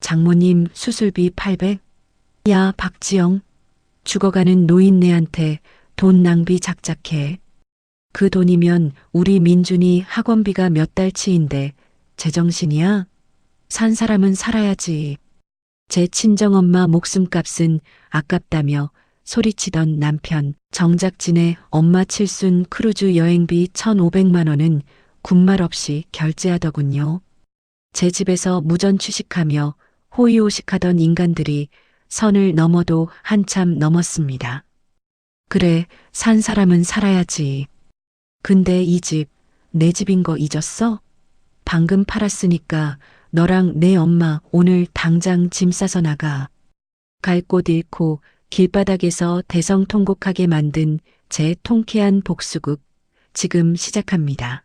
장모님 수술비 800? 야, 박지영. 죽어가는 노인네한테 돈 낭비 작작해. 그 돈이면 우리 민준이 학원비가 몇 달치인데 제정신이야? 산 사람은 살아야지. 제 친정엄마 목숨값은 아깝다며 소리치던 남편, 정작 지네 엄마 칠순 크루즈 여행비 1,500만 원은 군말 없이 결제하더군요. 제 집에서 무전 취식하며 호의호식하던 인간들이 선을 넘어도 한참 넘었습니다. 그래, 산 사람은 살아야지. 근데 이 집, 내 집인 거 잊었어? 방금 팔았으니까 너랑 내 엄마 오늘 당장 짐 싸서 나가. 갈 곳 잃고 길바닥에서 대성통곡하게 만든 제 통쾌한 복수극, 지금 시작합니다.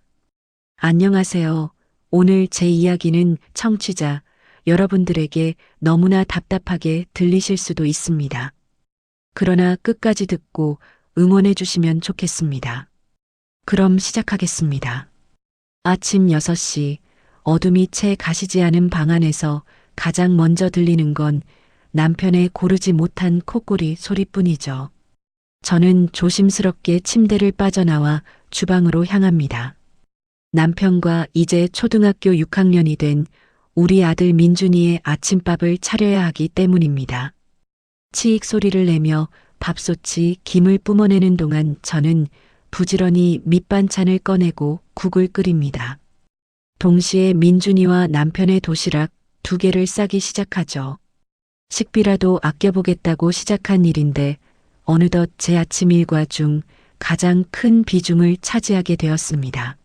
안녕하세요. 오늘 제 이야기는 청취자 여러분들에게 너무나 답답하게 들리실 수도 있습니다. 그러나 끝까지 듣고 응원해 주시면 좋겠습니다. 그럼 시작하겠습니다. 아침 6시, 어둠이 채 가시지 않은 방 안에서 가장 먼저 들리는 건 남편의 고르지 못한 콧구리 소리뿐이죠. 저는 조심스럽게 침대를 빠져나와 주방으로 향합니다. 남편과 이제 초등학교 6학년이 된 우리 아들 민준이의 아침밥을 차려야 하기 때문입니다. 치익 소리를 내며 밥솥이 김을 뿜어내는 동안 저는 부지런히 밑반찬을 꺼내고 국을 끓입니다. 동시에 민준이와 남편의 도시락 2개를 싸기 시작하죠. 식비라도 아껴보겠다고 시작한 일인데 어느덧 제 아침 일과 중 가장 큰 비중을 차지하게 되었습니다.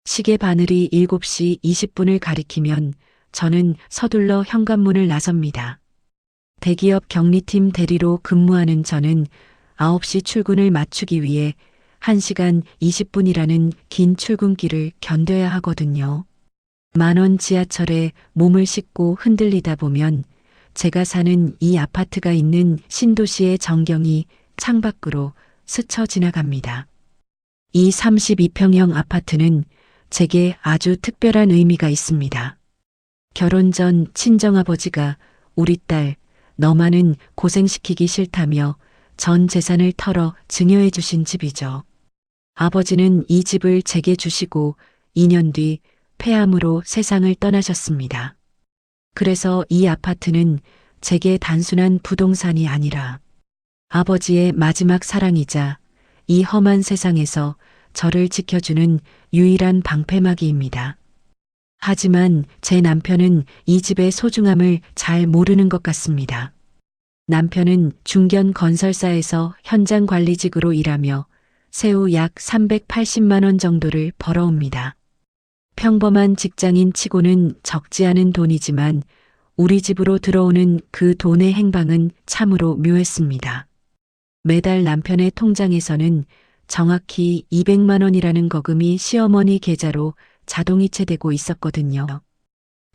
시계 바늘이 7시 20분을 가리키면 저는 서둘러 현관문을 나섭니다. 대기업 격리팀 대리로 근무하는 저는 9시 출근을 맞추기 위해 1시간 20분이라는 긴 출근길을 견뎌야 하거든요. 만원 지하철에 몸을 싣고 흔들리다 보면 제가 사는 이 아파트가 있는 신도시의 전경이 창밖으로 스쳐 지나갑니다. 이 32평형 아파트는 제게 아주 특별한 의미가 있습니다. 결혼 전 친정아버지가 우리 딸, 너만은 고생시키기 싫다며 전 재산을 털어 증여해 주신 집이죠. 아버지는 이 집을 제게 주시고 2년 뒤 폐암으로 세상을 떠나셨습니다. 그래서 이 아파트는 제게 단순한 부동산이 아니라 아버지의 마지막 사랑이자 이 험한 세상에서 저를 지켜주는 유일한 방패막이입니다. 하지만 제 남편은 이 집의 소중함을 잘 모르는 것 같습니다. 남편은 중견 건설사에서 현장 관리직으로 일하며 세후 약 380만 원 정도를 벌어옵니다. 평범한 직장인 치고는 적지 않은 돈이지만 우리 집으로 들어오는 그 돈의 행방은 참으로 묘했습니다. 매달 남편의 통장에서는 정확히 200만 원이라는 거금이 시어머니 계좌로 자동이체되고 있었거든요.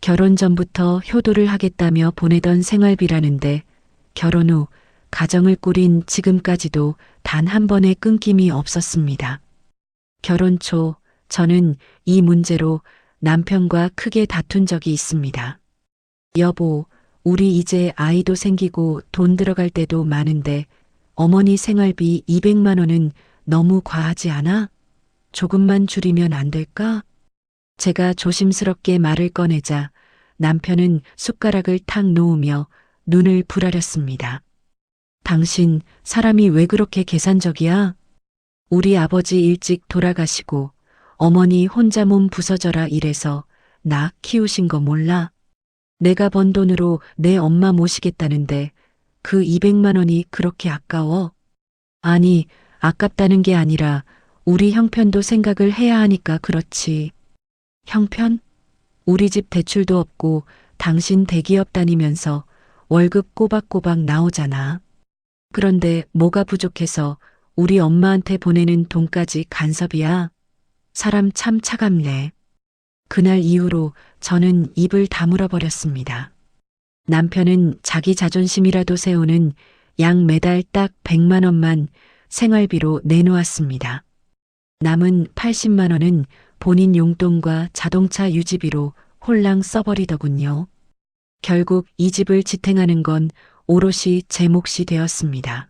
결혼 전부터 효도를 하겠다며 보내던 생활비라는데 결혼 후 가정을 꾸린 지금까지도 단 한 번의 끊김이 없었습니다. 결혼 초 저는 이 문제로 남편과 크게 다툰 적이 있습니다. 여보, 우리 이제 아이도 생기고 돈 들어갈 때도 많은데 어머니 생활비 200만 원은 너무 과하지 않아? 조금만 줄이면 안 될까? 제가 조심스럽게 말을 꺼내자 남편은 숟가락을 탁 놓으며 눈을 부라렸습니다. 당신 사람이 왜 그렇게 계산적이야? 우리 아버지 일찍 돌아가시고 어머니 혼자 몸 부서져라 이래서 나 키우신 거 몰라? 내가 번 돈으로 내 엄마 모시겠다는데 그 200만 원이 그렇게 아까워? 아니, 아깝다는 게 아니라 우리 형편도 생각을 해야 하니까 그렇지. 형편? 우리 집 대출도 없고 당신 대기업 다니면서 월급 꼬박꼬박 나오잖아. 그런데 뭐가 부족해서 우리 엄마한테 보내는 돈까지 간섭이야? 사람 참 차갑네. 그날 이후로 저는 입을 다물어 버렸습니다. 남편은 자기 자존심이라도 세우는 약 매달 딱 100만 원만 생활비로 내놓았습니다. 남은 80만 원은 본인 용돈과 자동차 유지비로 홀랑 써버리더군요. 결국 이 집을 지탱하는 건 오롯이 제 몫이 되었습니다.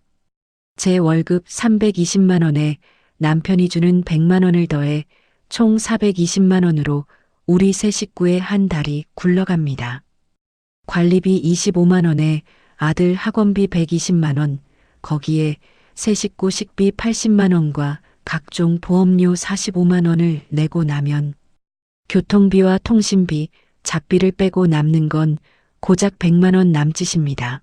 제 월급 320만 원에 남편이 주는 100만 원을 더해 총 420만 원으로 우리 세 식구의 한 달이 굴러갑니다. 관리비 25만 원에 아들 학원비 120만 원, 거기에 세 식구 식비 80만 원과 각종 보험료 45만 원을 내고 나면 교통비와 통신비, 잡비를 빼고 남는 건 고작 100만 원 남짓입니다.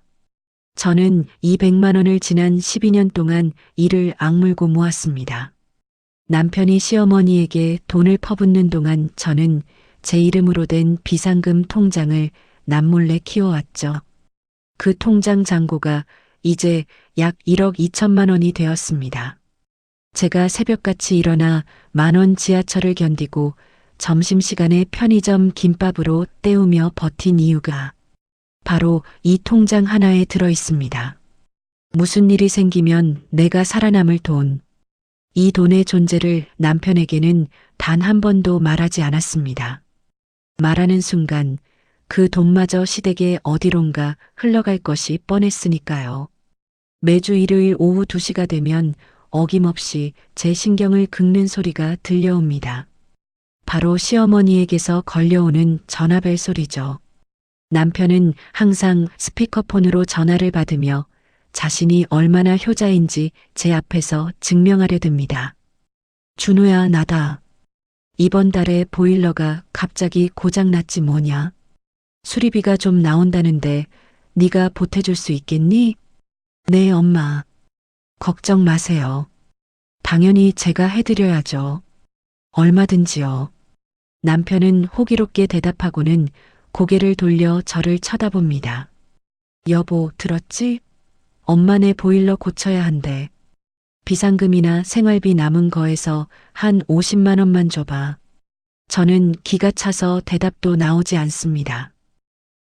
저는 이 100만 원을 지난 12년 동안 이를 악물고 모았습니다. 남편이 시어머니에게 돈을 퍼붓는 동안 저는 제 이름으로 된 비상금 통장을 남몰래 키워왔죠. 그 통장 잔고가 이제 약 1억 2천만 원이 되었습니다. 제가 새벽같이 일어나 10,000원 지하철을 견디고 점심시간에 편의점 김밥으로 때우며 버틴 이유가 바로 이 통장 하나에 들어 있습니다. 무슨 일이 생기면 내가 살아남을 돈. 이 돈의 존재를 남편에게는 단 한 번도 말하지 않았습니다. 말하는 순간 그 돈마저 시댁의 어디론가 흘러갈 것이 뻔했으니까요. 매주 일요일 오후 2시가 되면 어김없이 제 신경을 긁는 소리가 들려옵니다. 바로 시어머니에게서 걸려오는 전화벨 소리죠. 남편은 항상 스피커폰으로 전화를 받으며 자신이 얼마나 효자인지 제 앞에서 증명하려 듭니다. 준호야, 나다. 이번 달에 보일러가 갑자기 고장났지 뭐냐. 수리비가 좀 나온다는데 네가 보태줄 수 있겠니? 네, 엄마. 걱정 마세요. 당연히 제가 해드려야죠. 얼마든지요. 남편은 호기롭게 대답하고는 고개를 돌려 저를 쳐다봅니다. 여보, 들었지? 엄마네 보일러 고쳐야 한대. 비상금이나 생활비 남은 거에서 한 50만 원만 줘봐. 저는 기가 차서 대답도 나오지 않습니다.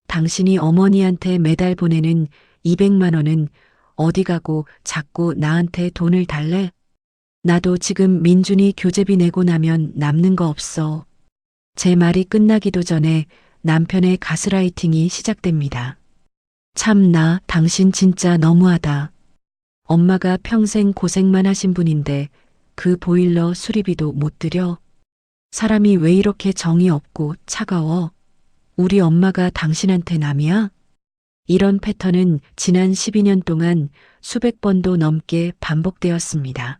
당신이 어머니한테 매달 보내는 200만 원은 어디 가고 자꾸 나한테 돈을 달래? 나도 지금 민준이 교재비 내고 나면 남는 거 없어. 제 말이 끝나기도 전에 남편의 가스라이팅이 시작됩니다. 참나, 당신 진짜 너무하다. 엄마가 평생 고생만 하신 분인데 그 보일러 수리비도 못 드려? 사람이 왜 이렇게 정이 없고 차가워? 우리 엄마가 당신한테 남이야? 이런 패턴은 지난 12년 동안 수백 번도 넘게 반복되었습니다.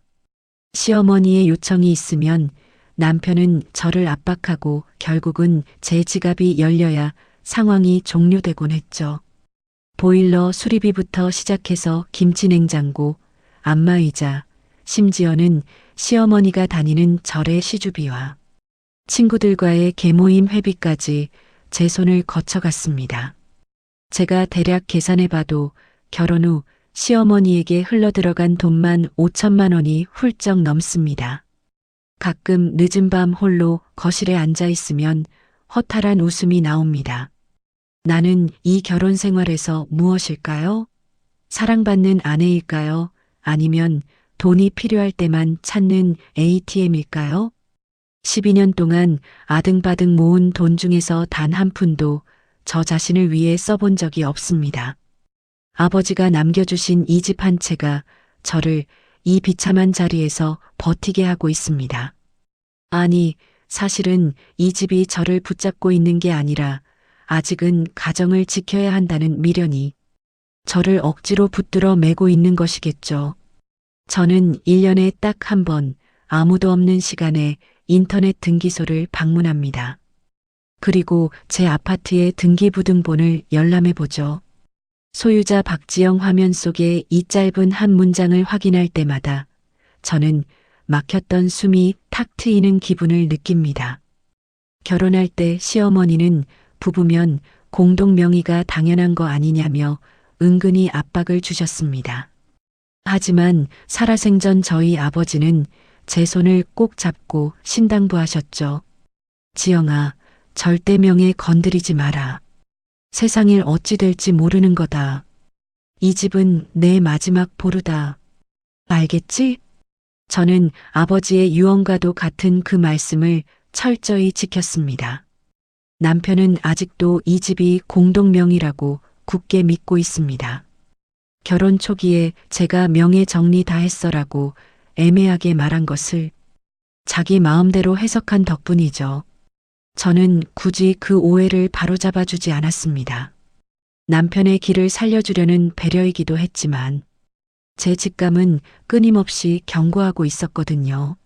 시어머니의 요청이 있으면 남편은 저를 압박하고 결국은 제 지갑이 열려야 상황이 종료되곤 했죠. 보일러 수리비부터 시작해서 김치냉장고, 안마의자, 심지어는 시어머니가 다니는 절의 시주비와 친구들과의 계모임 회비까지 제 손을 거쳐갔습니다. 제가 대략 계산해봐도 결혼 후 시어머니에게 흘러들어간 돈만 5천만 원이 훌쩍 넘습니다. 가끔 늦은 밤 홀로 거실에 앉아 있으면 허탈한 웃음이 나옵니다. 나는 이 결혼 생활에서 무엇일까요? 사랑받는 아내일까요? 아니면 돈이 필요할 때만 찾는 ATM일까요? 12년 동안 아등바등 모은 돈 중에서 단 한 푼도 저 자신을 위해 써본 적이 없습니다. 아버지가 남겨주신 이 집 한 채가 저를 이 비참한 자리에서 버티게 하고 있습니다. 아니, 사실은 이 집이 저를 붙잡고 있는 게 아니라 아직은 가정을 지켜야 한다는 미련이 저를 억지로 붙들어 매고 있는 것이겠죠. 저는 1년에 딱 한 번 아무도 없는 시간에 인터넷 등기소를 방문합니다. 그리고 제 아파트의 등기부등본을 열람해 보죠. 소유자 박지영 화면 속에 이 짧은 한 문장을 확인할 때마다 저는 막혔던 숨이 탁 트이는 기분을 느낍니다. 결혼할 때 시어머니는 부부면 공동 명의가 당연한 거 아니냐며 은근히 압박을 주셨습니다. 하지만 살아생전 저희 아버지는 제 손을 꼭 잡고 신당부하셨죠. 지영아, 절대 명예 건드리지 마라. 세상일 어찌 될지 모르는 거다. 이 집은 내 마지막 보루다. 알겠지? 저는 아버지의 유언과도 같은 그 말씀을 철저히 지켰습니다. 남편은 아직도 이 집이 공동명의라고 굳게 믿고 있습니다. 결혼 초기에 제가 명예 정리 다 했어라고 애매하게 말한 것을 자기 마음대로 해석한 덕분이죠. 저는 굳이 그 오해를 바로잡아 주지 않았습니다. 남편의 길을 살려주려는 배려이기도 했지만 제 직감은 끊임없이 경고하고 있었거든요.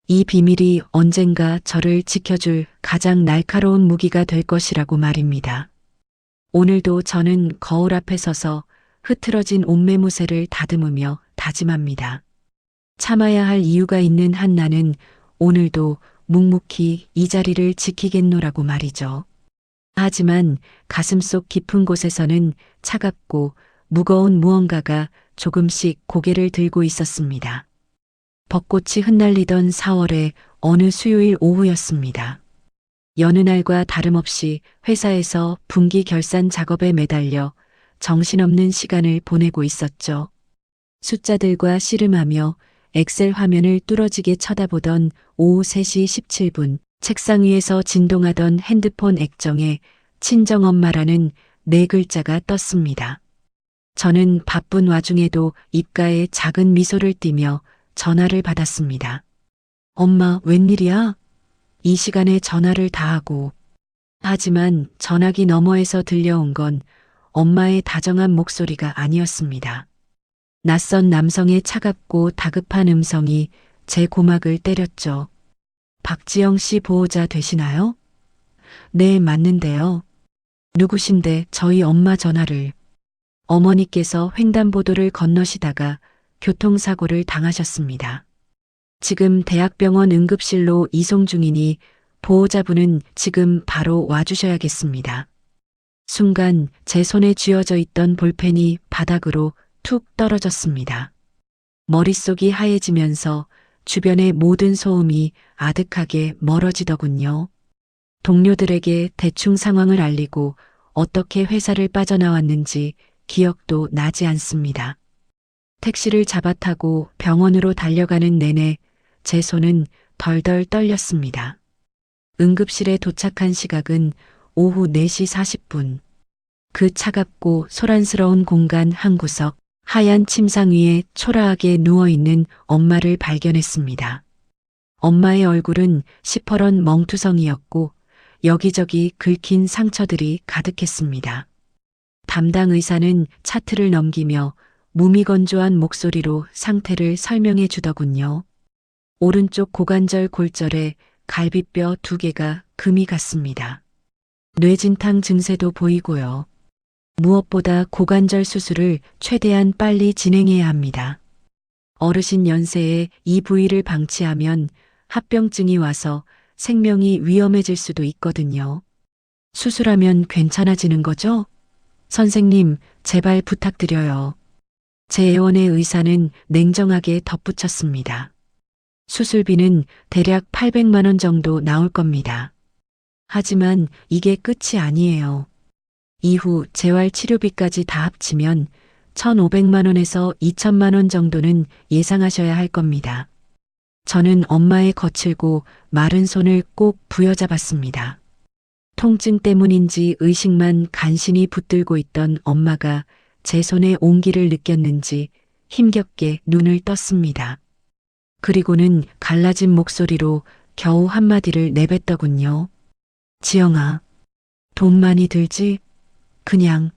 이 비밀이 언젠가 저를 지켜줄 가장 날카로운 무기가 될 것이라고 말입니다. 오늘도 저는 거울 앞에 서서 흐트러진 옷매무새를 다듬으며 다짐합니다. 참아야 할 이유가 있는 한 나는 오늘도 묵묵히 이 자리를 지키겠노라고 말이죠. 하지만 가슴속 깊은 곳에서는 차갑고 무거운 무언가가 조금씩 고개를 들고 있었습니다. 벚꽃이 흩날리던 4월의 어느 수요일 오후였습니다. 여느 날과 다름없이 회사에서 분기 결산 작업에 매달려 정신없는 시간을 보내고 있었죠. 숫자들과 씨름하며 엑셀 화면을 뚫어지게 쳐다보던 오후 3시 17분 책상 위에서 진동하던 핸드폰 액정에 친정엄마라는 네 글자가 떴습니다. 저는 바쁜 와중에도 입가에 작은 미소를 띠며 전화를 받았습니다. 엄마, 웬일이야? 이 시간에 전화를 다 하고. 하지만 전화기 너머에서 들려온 건 엄마의 다정한 목소리가 아니었습니다. 낯선 남성의 차갑고 다급한 음성이 제 고막을 때렸죠. 박지영 씨 보호자 되시나요? 네, 맞는데요. 누구신데 저희 엄마 전화를. 어머니께서 횡단보도를 건너시다가 교통사고를 당하셨습니다. 지금 대학병원 응급실로 이송 중이니 보호자분은 지금 바로 와주셔야겠습니다. 순간 제 손에 쥐어져 있던 볼펜이 바닥으로 툭 떨어졌습니다. 머릿속이 하얘지면서 주변의 모든 소음이 아득하게 멀어지더군요. 동료들에게 대충 상황을 알리고 어떻게 회사를 빠져나왔는지 기억도 나지 않습니다. 택시를 잡아타고 병원으로 달려가는 내내 제 손은 덜덜 떨렸습니다. 응급실에 도착한 시각은 오후 4시 40분. 그 차갑고 소란스러운 공간 한 구석, 하얀 침상 위에 초라하게 누워있는 엄마를 발견했습니다. 엄마의 얼굴은 시퍼런 멍투성이었고 여기저기 긁힌 상처들이 가득했습니다. 담당 의사는 차트를 넘기며 무미건조한 목소리로 상태를 설명해 주더군요. 오른쪽 고관절 골절에 갈비뼈 2개가 금이 갔습니다. 뇌진탕 증세도 보이고요. 무엇보다 고관절 수술을 최대한 빨리 진행해야 합니다. 어르신 연세에 이 부위를 방치하면 합병증이 와서 생명이 위험해질 수도 있거든요. 수술하면 괜찮아지는 거죠? 선생님, 제발 부탁드려요. 제 애원의 의사는 냉정하게 덧붙였습니다. 수술비는 대략 800만 원 정도 나올 겁니다. 하지만 이게 끝이 아니에요. 이후 재활 치료비까지 다 합치면 1,500만 원에서 2천만 원 정도는 예상하셔야 할 겁니다. 저는 엄마의 거칠고 마른 손을 꼭 부여잡았습니다. 통증 때문인지 의식만 간신히 붙들고 있던 엄마가 제 손의 온기를 느꼈는지 힘겹게 눈을 떴습니다. 그리고는 갈라진 목소리로 겨우 한마디를 내뱉더군요. 지영아, 돈 많이 들지? 그냥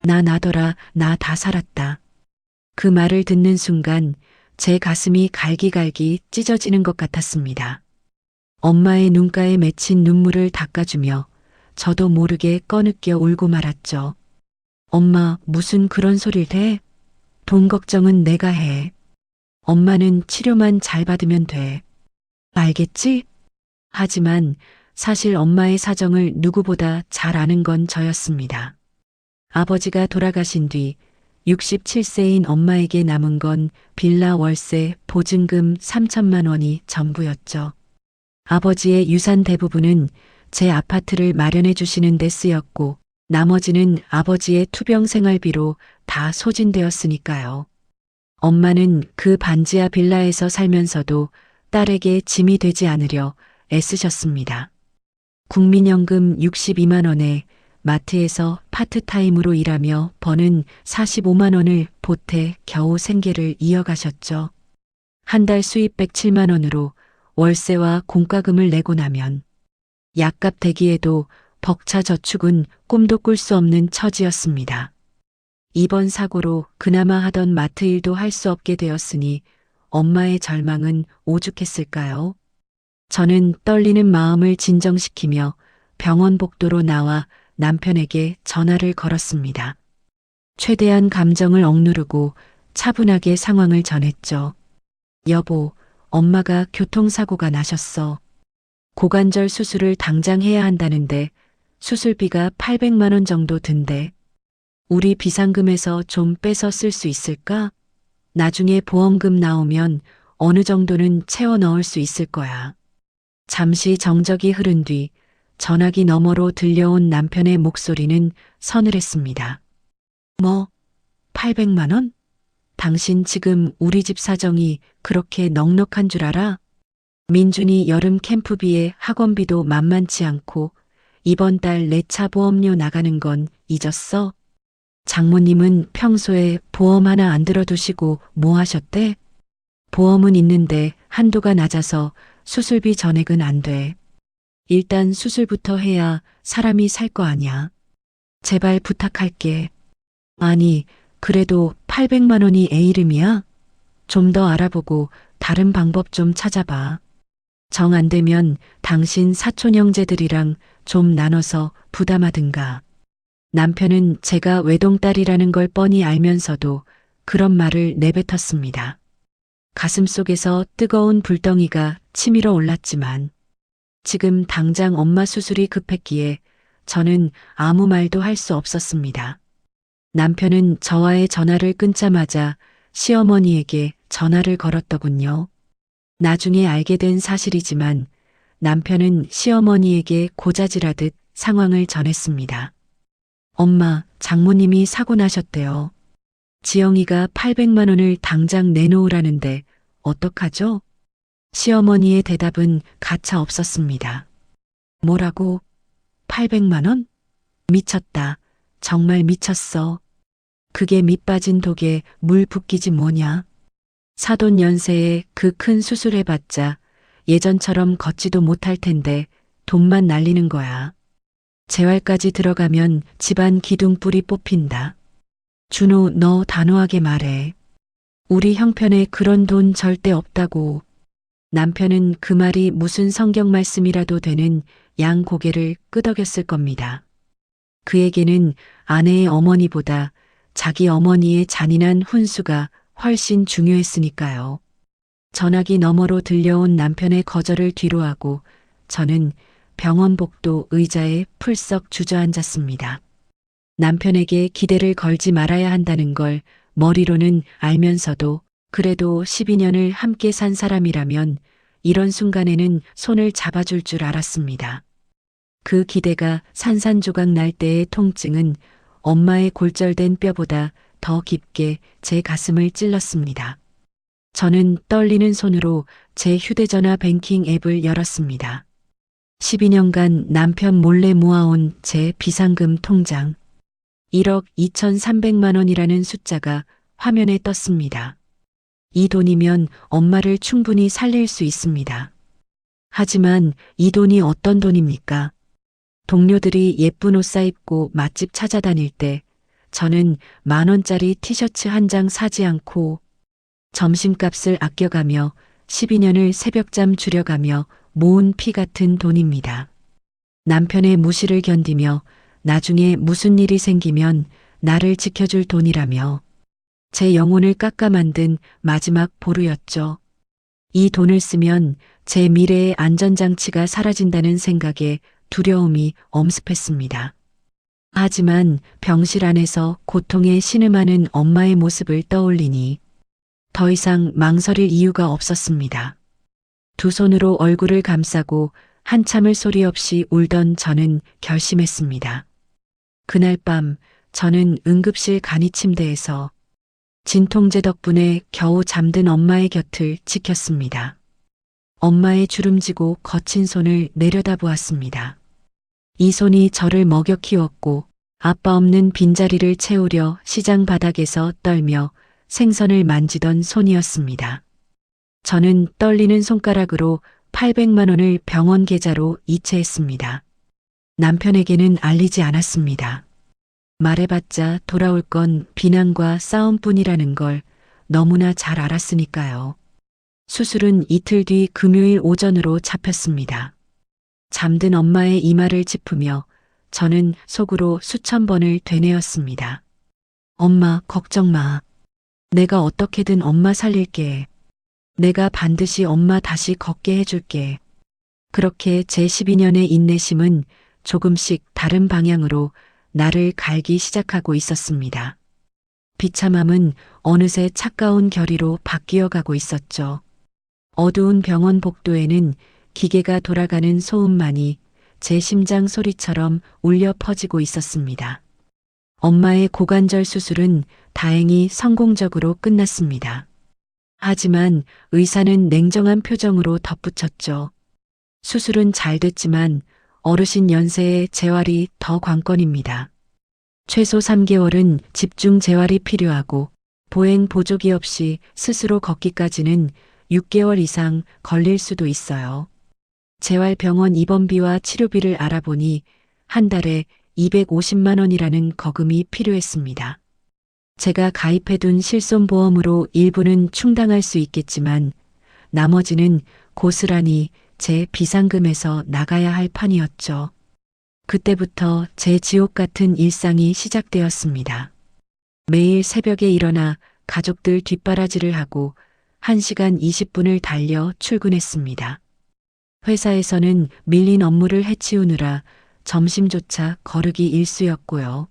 나 나더라, 나 다 살았다. 그 말을 듣는 순간 제 가슴이 갈기갈기 찢어지는 것 같았습니다. 엄마의 눈가에 맺힌 눈물을 닦아주며 저도 모르게 꺼느껴 울고 말았죠. 엄마, 무슨 그런 소리를 해? 돈 걱정은 내가 해. 엄마는 치료만 잘 받으면 돼. 알겠지? 하지만 사실 엄마의 사정을 누구보다 잘 아는 건 저였습니다. 아버지가 돌아가신 뒤 67세인 엄마에게 남은 건 빌라 월세, 보증금 3천만 원이 전부였죠. 아버지의 유산 대부분은 제 아파트를 마련해 주시는 데 쓰였고 나머지는 아버지의 투병 생활비로 다 소진되었으니까요. 엄마는 그 반지하 빌라에서 살면서도 딸에게 짐이 되지 않으려 애쓰셨습니다. 국민연금 62만 원에 마트에서 파트타임으로 일하며 버는 45만 원을 보태 겨우 생계를 이어가셨죠. 한 달 수입 107만 원으로 월세와 공과금을 내고 나면 약값 대기에도 벅차 저축은 꿈도 꿀 수 없는 처지였습니다. 이번 사고로 그나마 하던 마트 일도 할 수 없게 되었으니 엄마의 절망은 오죽했을까요? 저는 떨리는 마음을 진정시키며 병원 복도로 나와 남편에게 전화를 걸었습니다. 최대한 감정을 억누르고 차분하게 상황을 전했죠. 여보, 엄마가 교통사고가 나셨어. 고관절 수술을 당장 해야 한다는데 수술비가 800만 원 정도 든대. 우리 비상금에서 좀 빼서 쓸 수 있을까? 나중에 보험금 나오면 어느 정도는 채워 넣을 수 있을 거야. 잠시 정적이 흐른 뒤 전화기 너머로 들려온 남편의 목소리는 서늘했습니다. 뭐, 800만 원? 당신 지금 우리 집 사정이 그렇게 넉넉한 줄 알아? 민준이 여름 캠프비에 학원비도 만만치 않고 이번 달 내 차 보험료 나가는 건 잊었어? 장모님은 평소에 보험 하나 안 들어두시고 뭐 하셨대? 보험은 있는데 한도가 낮아서 수술비 전액은 안 돼. 일단 수술부터 해야 사람이 살 거 아냐. 제발 부탁할게. 아니, 그래도 800만 원이 애 이름이야? 좀 더 알아보고 다른 방법 좀 찾아봐. 정 안 되면 당신 사촌 형제들이랑 좀 나눠서 부담하든가. 남편은 제가 외동딸이라는 걸 뻔히 알면서도 그런 말을 내뱉었습니다. 가슴속에서 뜨거운 불덩이가 치밀어 올랐지만 지금 당장 엄마 수술이 급했기에 저는 아무 말도 할 수 없었습니다. 남편은 저와의 전화를 끊자마자 시어머니에게 전화를 걸었더군요. 나중에 알게 된 사실이지만 남편은 시어머니에게 고자질하듯 상황을 전했습니다. 엄마, 장모님이 사고 나셨대요. 지영이가 800만 원을 당장 내놓으라는데 어떡하죠? 시어머니의 대답은 가차 없었습니다. 뭐라고? 800만 원? 미쳤다. 정말 미쳤어. 그게 밑빠진 독에 물 붓기지 뭐냐. 사돈 연세에 그 큰 수술해봤자 예전처럼 걷지도 못할 텐데 돈만 날리는 거야. 재활까지 들어가면 집안 기둥뿌리 뽑힌다. 준호, 너 단호하게 말해. 우리 형편에 그런 돈 절대 없다고. 남편은 그 말이 무슨 성경 말씀이라도 되는 양 고개를 끄덕였을 겁니다. 그에게는 아내의 어머니보다 자기 어머니의 잔인한 훈수가 훨씬 중요했으니까요. 전화기 너머로 들려온 남편의 거절을 뒤로하고 저는 병원 복도 의자에 풀썩 주저앉았습니다. 남편에게 기대를 걸지 말아야 한다는 걸 머리로는 알면서도 그래도 12년을 함께 산 사람이라면 이런 순간에는 손을 잡아줄 줄 알았습니다. 그 기대가 산산조각 날 때의 통증은 엄마의 골절된 뼈보다 더 깊게 제 가슴을 찔렀습니다. 저는 떨리는 손으로 제 휴대전화 뱅킹 앱을 열었습니다. 12년간 남편 몰래 모아온 제 비상금 통장. 1억 2,300만 원이라는 숫자가 화면에 떴습니다. 이 돈이면 엄마를 충분히 살릴 수 있습니다. 하지만 이 돈이 어떤 돈입니까? 동료들이 예쁜 옷 사입고 맛집 찾아다닐 때 저는 10,000원짜리 티셔츠 한 장 사지 않고 점심값을 아껴가며 12년을 새벽잠 줄여가며 모은 피 같은 돈입니다. 남편의 무시를 견디며 나중에 무슨 일이 생기면 나를 지켜줄 돈이라며 제 영혼을 깎아 만든 마지막 보루였죠. 이 돈을 쓰면 제 미래의 안전장치가 사라진다는 생각에 두려움이 엄습했습니다. 하지만 병실 안에서 고통에 신음하는 엄마의 모습을 떠올리니 더 이상 망설일 이유가 없었습니다. 두 손으로 얼굴을 감싸고 한참을 소리 없이 울던 저는 결심했습니다. 그날 밤 저는 응급실 간이 침대에서 진통제 덕분에 겨우 잠든 엄마의 곁을 지켰습니다. 엄마의 주름지고 거친 손을 내려다보았습니다. 이 손이 저를 먹여 키웠고 아빠 없는 빈자리를 채우려 시장 바닥에서 떨며 생선을 만지던 손이었습니다. 저는 떨리는 손가락으로 800만 원을 병원 계좌로 이체했습니다. 남편에게는 알리지 않았습니다. 말해봤자 돌아올 건 비난과 싸움뿐이라는 걸 너무나 잘 알았으니까요. 수술은 이틀 뒤 금요일 오전으로 잡혔습니다. 잠든 엄마의 이마를 짚으며 저는 속으로 수천 번을 되뇌었습니다. 엄마, 걱정 마. 내가 어떻게든 엄마 살릴게. 내가 반드시 엄마 다시 걷게 해줄게. 그렇게 제 12년의 인내심은 조금씩 다른 방향으로 나를 갈기 시작하고 있었습니다. 비참함은 어느새 차가운 결의로 바뀌어 가고 있었죠. 어두운 병원 복도에는 기계가 돌아가는 소음만이 제 심장 소리처럼 울려 퍼지고 있었습니다. 엄마의 고관절 수술은 다행히 성공적으로 끝났습니다. 하지만 의사는 냉정한 표정으로 덧붙였죠. 수술은 잘 됐지만 어르신 연세의 재활이 더 관건입니다. 최소 3개월은 집중 재활이 필요하고 보행 보조기 없이 스스로 걷기까지는 6개월 이상 걸릴 수도 있어요. 재활병원 입원비와 치료비를 알아보니 한 달에 250만 원이라는 거금이 필요했습니다. 제가 가입해둔 실손보험으로 일부는 충당할 수 있겠지만 나머지는 고스란히 제 비상금에서 나가야 할 판이었죠. 그때부터 제 지옥 같은 일상이 시작되었습니다. 매일 새벽에 일어나 가족들 뒷바라지를 하고 1시간 20분을 달려 출근했습니다. 회사에서는 밀린 업무를 해치우느라 점심조차 거르기 일쑤였고요.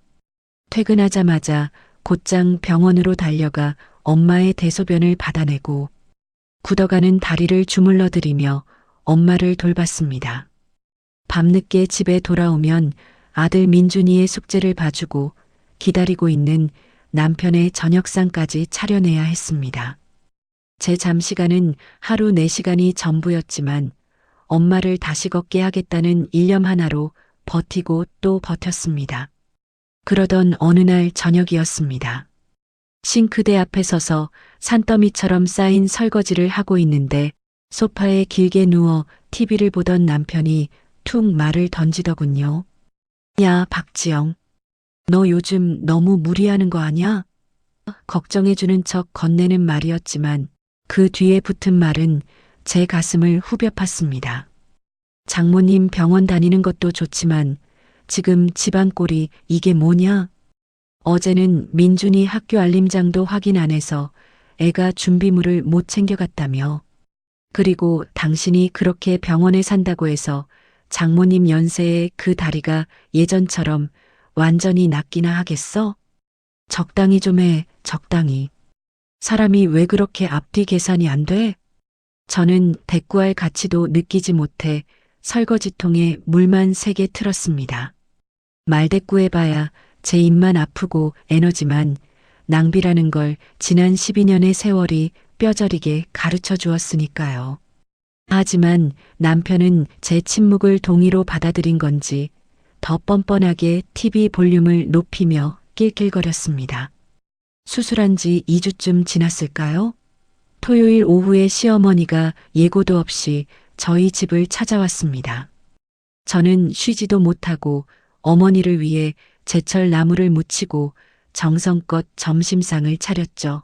퇴근하자마자 곧장 병원으로 달려가 엄마의 대소변을 받아내고 굳어가는 다리를 주물러 드리며 엄마를 돌봤습니다. 밤늦게 집에 돌아오면 아들 민준이의 숙제를 봐주고 기다리고 있는 남편의 저녁상까지 차려내야 했습니다. 제 잠시간은 하루 4시간이 전부였지만 엄마를 다시 걷게 하겠다는 일념 하나로 버티고 또 버텼습니다. 그러던 어느 날 저녁이었습니다. 싱크대 앞에 서서 산더미처럼 쌓인 설거지를 하고 있는데 소파에 길게 누워 TV를 보던 남편이 툭 말을 던지더군요. 야, 박지영. 너 요즘 너무 무리하는 거 아냐? 걱정해주는 척 건네는 말이었지만 그 뒤에 붙은 말은 제 가슴을 후벼 팠습니다. 장모님 병원 다니는 것도 좋지만 지금 집안 꼴이 이게 뭐냐? 어제는 민준이 학교 알림장도 확인 안 해서 애가 준비물을 못 챙겨갔다며. 그리고 당신이 그렇게 병원에 산다고 해서 장모님 연세에 그 다리가 예전처럼 완전히 낫기나 하겠어? 적당히 좀 해, 적당히. 사람이 왜 그렇게 앞뒤 계산이 안 돼? 저는 대꾸할 가치도 느끼지 못해 설거지통에 물만 세게 틀었습니다. 말대꾸해봐야 제 입만 아프고 에너지만 낭비라는 걸 지난 12년의 세월이 뼈저리게 가르쳐 주었으니까요. 하지만 남편은 제 침묵을 동의로 받아들인 건지 더 뻔뻔하게 TV 볼륨을 높이며 낄낄거렸습니다. 수술한 지 2주쯤 지났을까요? 토요일 오후에 시어머니가 예고도 없이 저희 집을 찾아왔습니다. 저는 쉬지도 못하고 어머니를 위해 제철 나물을 무치고 정성껏 점심상을 차렸죠.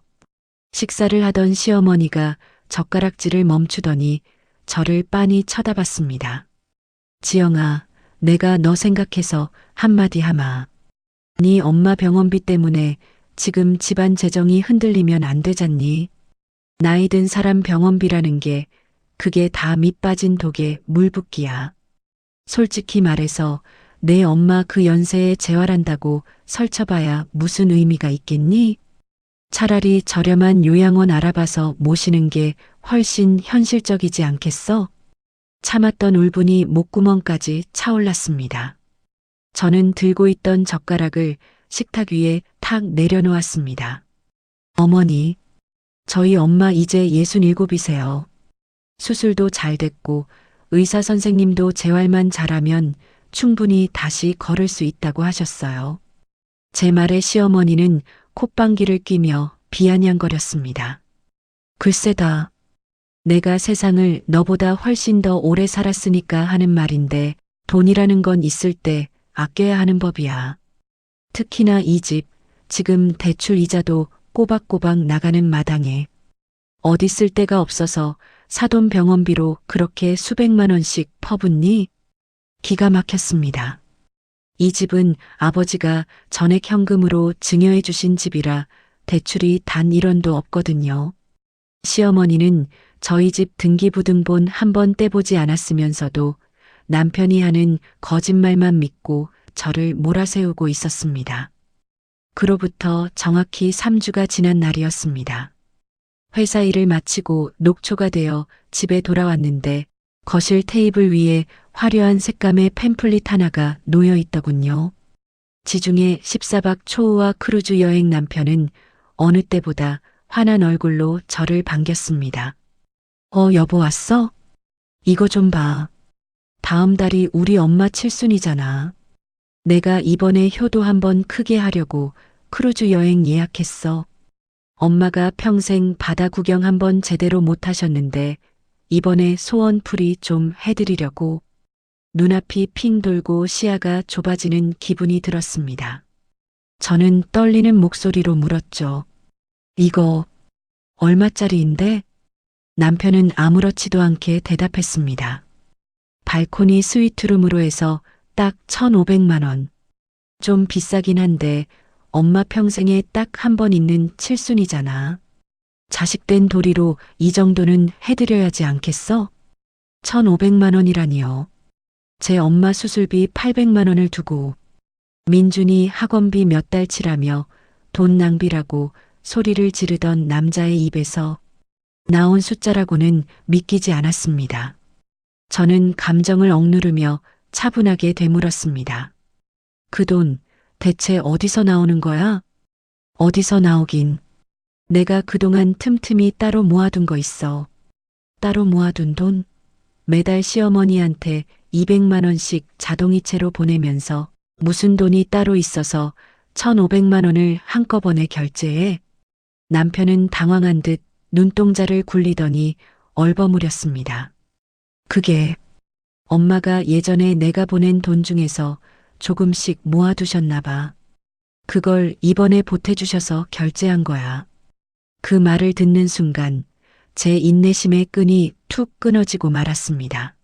식사를 하던 시어머니가 젓가락질을 멈추더니 저를 빤히 쳐다봤습니다. 지영아, 내가 너 생각해서 한마디 하마. 네 엄마 병원비 때문에 지금 집안 재정이 흔들리면 안 되잖니. 나이 든 사람 병원비라는 게 그게 다 밑빠진 독에 물 붓기야. 솔직히 말해서 내 엄마 그 연세에 재활한다고 설쳐봐야 무슨 의미가 있겠니? 차라리 저렴한 요양원 알아봐서 모시는 게 훨씬 현실적이지 않겠어? 참았던 울분이 목구멍까지 차올랐습니다. 저는 들고 있던 젓가락을 식탁 위에 탁 내려놓았습니다. 어머니, 저희 엄마 이제 67이세요. 수술도 잘 됐고 의사 선생님도 재활만 잘하면 충분히 다시 걸을 수 있다고 하셨어요. 제 말에 시어머니는 콧방귀를 뀌며 비아냥거렸습니다. 글쎄다. 내가 세상을 너보다 훨씬 더 오래 살았으니까 하는 말인데 돈이라는 건 있을 때 아껴야 하는 법이야. 특히나 이 집, 지금 대출 이자도 꼬박꼬박 나가는 마당에 어디 쓸 데가 없어서 사돈 병원비로 그렇게 수백만 원씩 퍼붓니? 기가 막혔습니다. 이 집은 아버지가 전액 현금으로 증여해 주신 집이라 대출이 단 1원도 없거든요. 시어머니는 저희 집 등기부등본 한 번 떼보지 않았으면서도 남편이 하는 거짓말만 믿고 저를 몰아세우고 있었습니다. 그로부터 정확히 3주가 지난 날이었습니다. 회사 일을 마치고 녹초가 되어 집에 돌아왔는데 거실 테이블 위에 화려한 색감의 팸플릿 하나가 놓여 있더군요. 지중해 14박 초호화 크루즈 여행 남편은 어느 때보다 환한 얼굴로 저를 반겼습니다. 여보 왔어? 이거 좀 봐. 다음 달이 우리 엄마 칠순이잖아. 내가 이번에 효도 한번 크게 하려고 크루즈 여행 예약했어. 엄마가 평생 바다 구경 한번 제대로 못 하셨는데 이번에 소원풀이 좀 해드리려고. 눈앞이 핑 돌고 시야가 좁아지는 기분이 들었습니다. 저는 떨리는 목소리로 물었죠. 이거 얼마짜리인데? 남편은 아무렇지도 않게 대답했습니다. 발코니 스위트룸으로 해서 딱 1,500만 원. 좀 비싸긴 한데 엄마 평생에 딱 한 번 있는 칠순이잖아. 자식된 도리로 이 정도는 해드려야지 않겠어? 1,500만 원이라니요. 제 엄마 수술비 800만 원을 두고 민준이 학원비 몇 달 치라며 돈 낭비라고 소리를 지르던 남자의 입에서 나온 숫자라고는 믿기지 않았습니다. 저는 감정을 억누르며 차분하게 되물었습니다. 그 돈 대체 어디서 나오는 거야? 어디서 나오긴. 내가 그동안 틈틈이 따로 모아둔 거 있어. 따로 모아둔 돈? 매달 시어머니한테 200만 원씩 자동이체로 보내면서 무슨 돈이 따로 있어서 1,500만 원을 한꺼번에 결제해? 남편은 당황한 듯 눈동자를 굴리더니 얼버무렸습니다. 그게 엄마가 예전에 내가 보낸 돈 중에서 조금씩 모아두셨나 봐. 그걸 이번에 보태주셔서 결제한 거야. 그 말을 듣는 순간 제 인내심의 끈이 툭 끊어지고 말았습니다.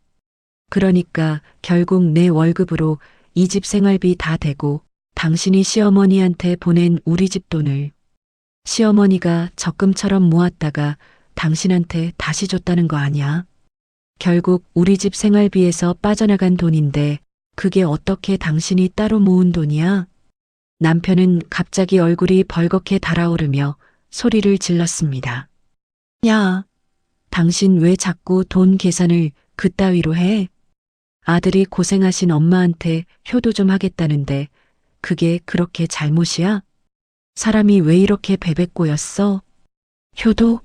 그러니까 결국 내 월급으로 이 집 생활비 다 대고 당신이 시어머니한테 보낸 우리 집 돈을 시어머니가 적금처럼 모았다가 당신한테 다시 줬다는 거 아니야? 결국 우리 집 생활비에서 빠져나간 돈인데 그게 어떻게 당신이 따로 모은 돈이야? 남편은 갑자기 얼굴이 벌겋게 달아오르며 소리를 질렀습니다. 야, 당신 왜 자꾸 돈 계산을 그따위로 해? 아들이 고생하신 엄마한테 효도 좀 하겠다는데 그게 그렇게 잘못이야? 사람이 왜 이렇게 베베꼬였어? 효도?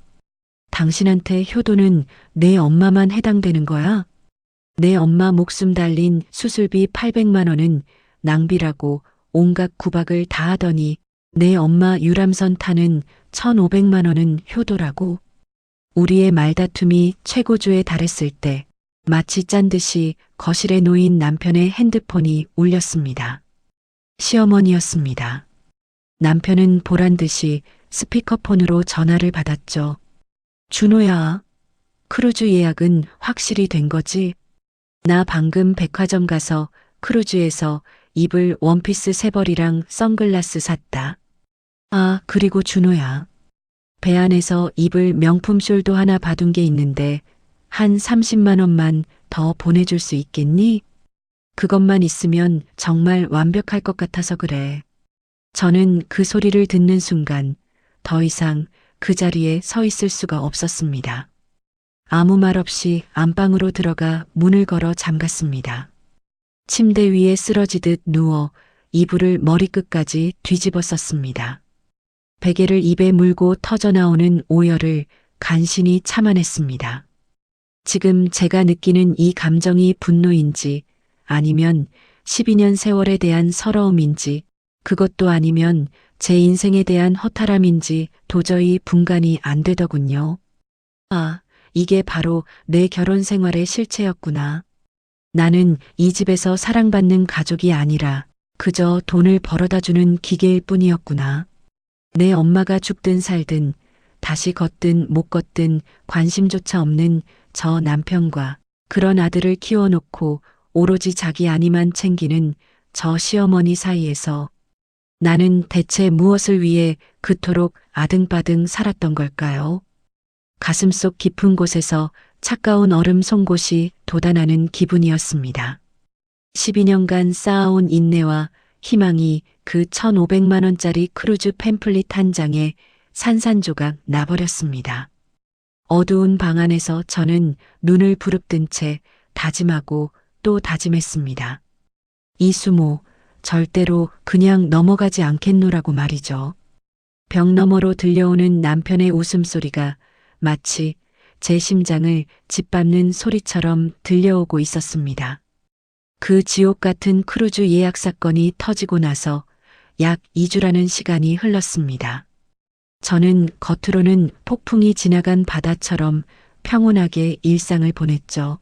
당신한테 효도는 내 엄마만 해당되는 거야? 내 엄마 목숨 달린 수술비 800만 원은 낭비라고 온갖 구박을 다 하더니 내 엄마 유람선 타는 1,500만 원은 효도라고. 우리의 말다툼이 최고조에 달했을 때 마치 짠 듯이 거실에 놓인 남편의 핸드폰이 울렸습니다. 시어머니였습니다. 남편은 보란 듯이 스피커폰으로 전화를 받았죠. 준호야, 크루즈 예약은 확실히 된 거지? 나 방금 백화점 가서 크루즈에서 입을 원피스 3벌이랑 선글라스 샀다. 아, 그리고 준호야. 배 안에서 입을 명품 숄도 하나 봐둔 게 있는데 한 30만 원만 더 보내줄 수 있겠니? 그것만 있으면 정말 완벽할 것 같아서 그래. 저는 그 소리를 듣는 순간 더 이상 그 자리에 서 있을 수가 없었습니다. 아무 말 없이 안방으로 들어가 문을 걸어 잠갔습니다. 침대 위에 쓰러지듯 누워 이불을 머리끝까지 뒤집어 썼습니다. 베개를 입에 물고 터져나오는 오열을 간신히 참아냈습니다. 지금 제가 느끼는 이 감정이 분노인지 아니면 12년 세월에 대한 서러움인지, 그것도 아니면 제 인생에 대한 허탈함인지 도저히 분간이 안 되더군요. 아, 이게 바로 내 결혼 생활의 실체였구나. 나는 이 집에서 사랑받는 가족이 아니라 그저 돈을 벌어다 주는 기계일 뿐이었구나. 내 엄마가 죽든 살든 다시 걷든 못 걷든 관심조차 없는 저 남편과 그런 아들을 키워놓고 오로지 자기 아니만 챙기는 저 시어머니 사이에서 나는 대체 무엇을 위해 그토록 아등바등 살았던 걸까요? 가슴속 깊은 곳에서 차가운 얼음 송곳이 돋아나는 기분이었습니다. 12년간 쌓아온 인내와 희망이 그 1,500만 원짜리 크루즈 팸플릿 한 장에 산산조각 나버렸습니다. 어두운 방 안에서 저는 눈을 부릅뜬 채 다짐하고 또 다짐했습니다. 이수모, 절대로 그냥 넘어가지 않겠노라고 말이죠. 벽 너머로 들려오는 남편의 웃음소리가 마치 제 심장을 짓밟는 소리처럼 들려오고 있었습니다. 그 지옥 같은 크루즈 예약 사건이 터지고 나서 약 2주라는 시간이 흘렀습니다. 저는 겉으로는 폭풍이 지나간 바다처럼 평온하게 일상을 보냈죠.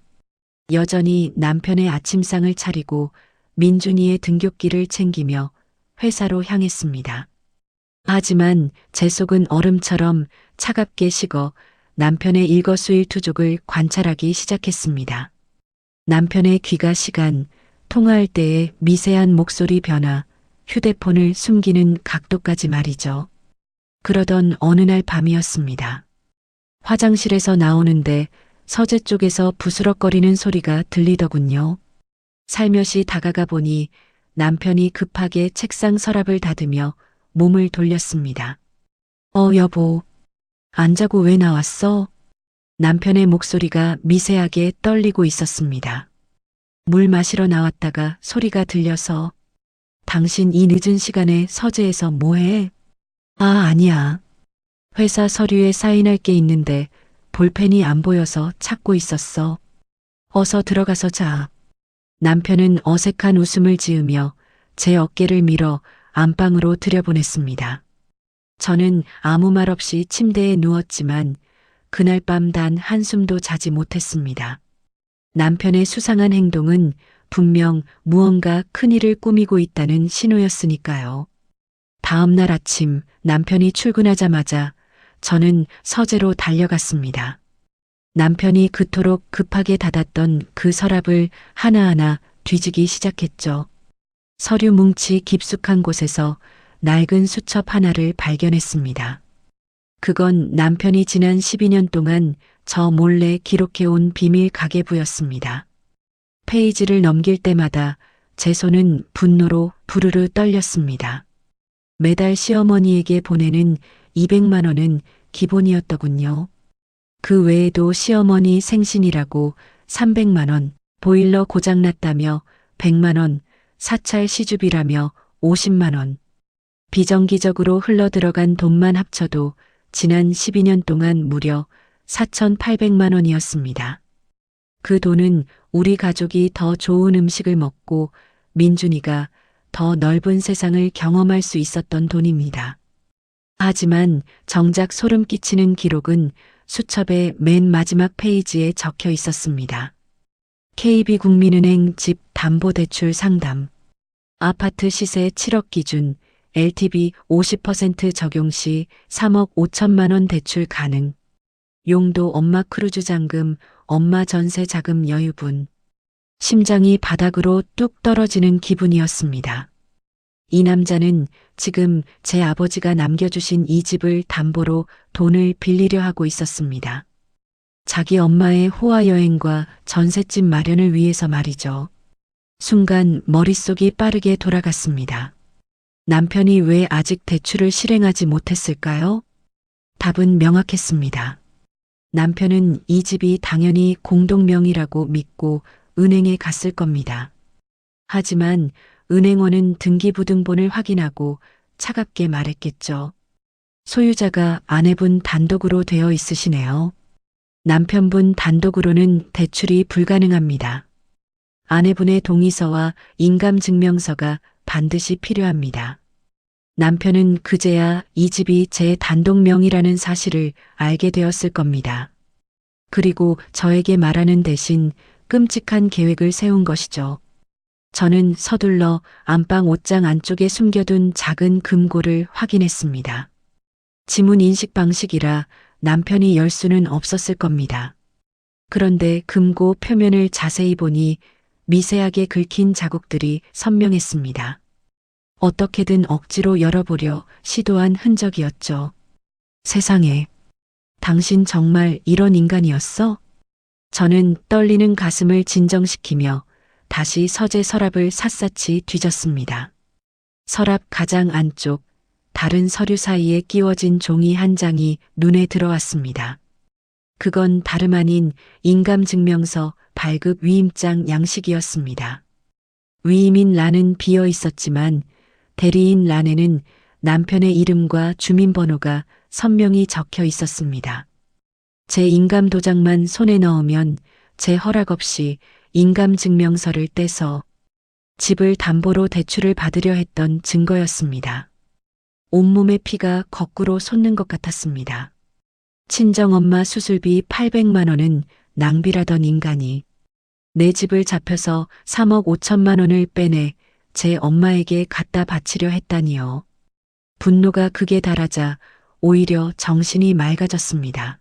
여전히 남편의 아침상을 차리고 민준이의 등굣길을 챙기며 회사로 향했습니다. 하지만 제 속은 얼음처럼 차갑게 식어 남편의 일거수일투족을 관찰하기 시작했습니다. 남편의 귀가 시간, 통화할 때의 미세한 목소리 변화, 휴대폰을 숨기는 각도까지 말이죠. 그러던 어느 날 밤이었습니다. 화장실에서 나오는데 서재 쪽에서 부스럭거리는 소리가 들리더군요. 살며시 다가가 보니 남편이 급하게 책상 서랍을 닫으며 몸을 돌렸습니다. 여보, 안 자고 왜 나왔어? 남편의 목소리가 미세하게 떨리고 있었습니다. 물 마시러 나왔다가 소리가 들려서 당신 이 늦은 시간에 서재에서 뭐해? 아니야. 회사 서류에 사인할 게 있는데 볼펜이 안 보여서 찾고 있었어. 어서 들어가서 자. 남편은 어색한 웃음을 지으며 제 어깨를 밀어 안방으로 들여보냈습니다. 저는 아무 말 없이 침대에 누웠지만 그날 밤 단 한숨도 자지 못했습니다. 남편의 수상한 행동은 분명 무언가 큰일을 꾸미고 있다는 신호였으니까요. 다음 날 아침 남편이 출근하자마자 저는 서재로 달려갔습니다. 남편이 그토록 급하게 닫았던 그 서랍을 하나하나 뒤지기 시작했죠. 서류 뭉치 깊숙한 곳에서 낡은 수첩 하나를 발견했습니다. 그건 남편이 지난 12년 동안 저 몰래 기록해온 비밀 가계부였습니다. 페이지를 넘길 때마다 제 손은 분노로 부르르 떨렸습니다. 매달 시어머니에게 보내는 200만 원은 기본이었더군요. 그 외에도 시어머니 생신이라고 300만 원, 보일러 고장났다며 100만 원, 사찰 시주비라며 50만 원. 비정기적으로 흘러들어간 돈만 합쳐도 지난 12년 동안 무려 4,800만 원이었습니다. 그 돈은 우리 가족이 더 좋은 음식을 먹고 민준이가 더 넓은 세상을 경험할 수 있었던 돈입니다. 하지만 정작 소름 끼치는 기록은 수첩의 맨 마지막 페이지에 적혀 있었습니다. KB국민은행 집 담보대출 상담. 아파트 시세 7억 기준, LTV 50% 적용 시 3억 5천만 원 대출 가능. 용도 엄마 크루즈 잔금, 엄마 전세 자금 여유분. 심장이 바닥으로 뚝 떨어지는 기분이었습니다. 이 남자는 지금 제 아버지가 남겨주신 이 집을 담보로 돈을 빌리려 하고 있었습니다. 자기 엄마의 호화 여행과 전셋집 마련을 위해서 말이죠. 순간 머릿속이 빠르게 돌아갔습니다. 남편이 왜 아직 대출을 실행하지 못했을까요? 답은 명확했습니다. 남편은 이 집이 당연히 공동명의라고 믿고 은행에 갔을 겁니다. 하지만 은행원은 등기부등본을 확인하고 차갑게 말했겠죠. 소유자가 아내분 단독으로 되어 있으시네요. 남편분 단독으로는 대출이 불가능합니다. 아내분의 동의서와 인감증명서가 반드시 필요합니다. 남편은 그제야 이 집이 제 단독 명의라는 사실을 알게 되었을 겁니다. 그리고 저에게 말하는 대신 끔찍한 계획을 세운 것이죠. 저는 서둘러 안방 옷장 안쪽에 숨겨둔 작은 금고를 확인했습니다. 지문 인식 방식이라 남편이 열 수는 없었을 겁니다. 그런데 금고 표면을 자세히 보니 미세하게 긁힌 자국들이 선명했습니다. 어떻게든 억지로 열어보려 시도한 흔적이었죠. 세상에, 당신 정말 이런 인간이었어? 저는 떨리는 가슴을 진정시키며 다시 서재 서랍을 샅샅이 뒤졌습니다. 서랍 가장 안쪽, 다른 서류 사이에 끼워진 종이 한 장이 눈에 들어왔습니다. 그건 다름 아닌 인감증명서 발급 위임장 양식이었습니다. 위임인 란은 비어 있었지만 대리인 란에는 남편의 이름과 주민번호가 선명히 적혀 있었습니다. 제 인감도장만 손에 넣으면 제 허락 없이 인감증명서를 떼서 집을 담보로 대출을 받으려 했던 증거였습니다. 온몸의 피가 거꾸로 솟는 것 같았습니다. 친정엄마 수술비 800만 원은 낭비라던 인간이 내 집을 잡혀서 3억 5천만 원을 빼내 제 엄마에게 갖다 바치려 했다니요. 분노가 극에 달하자 오히려 정신이 맑아졌습니다.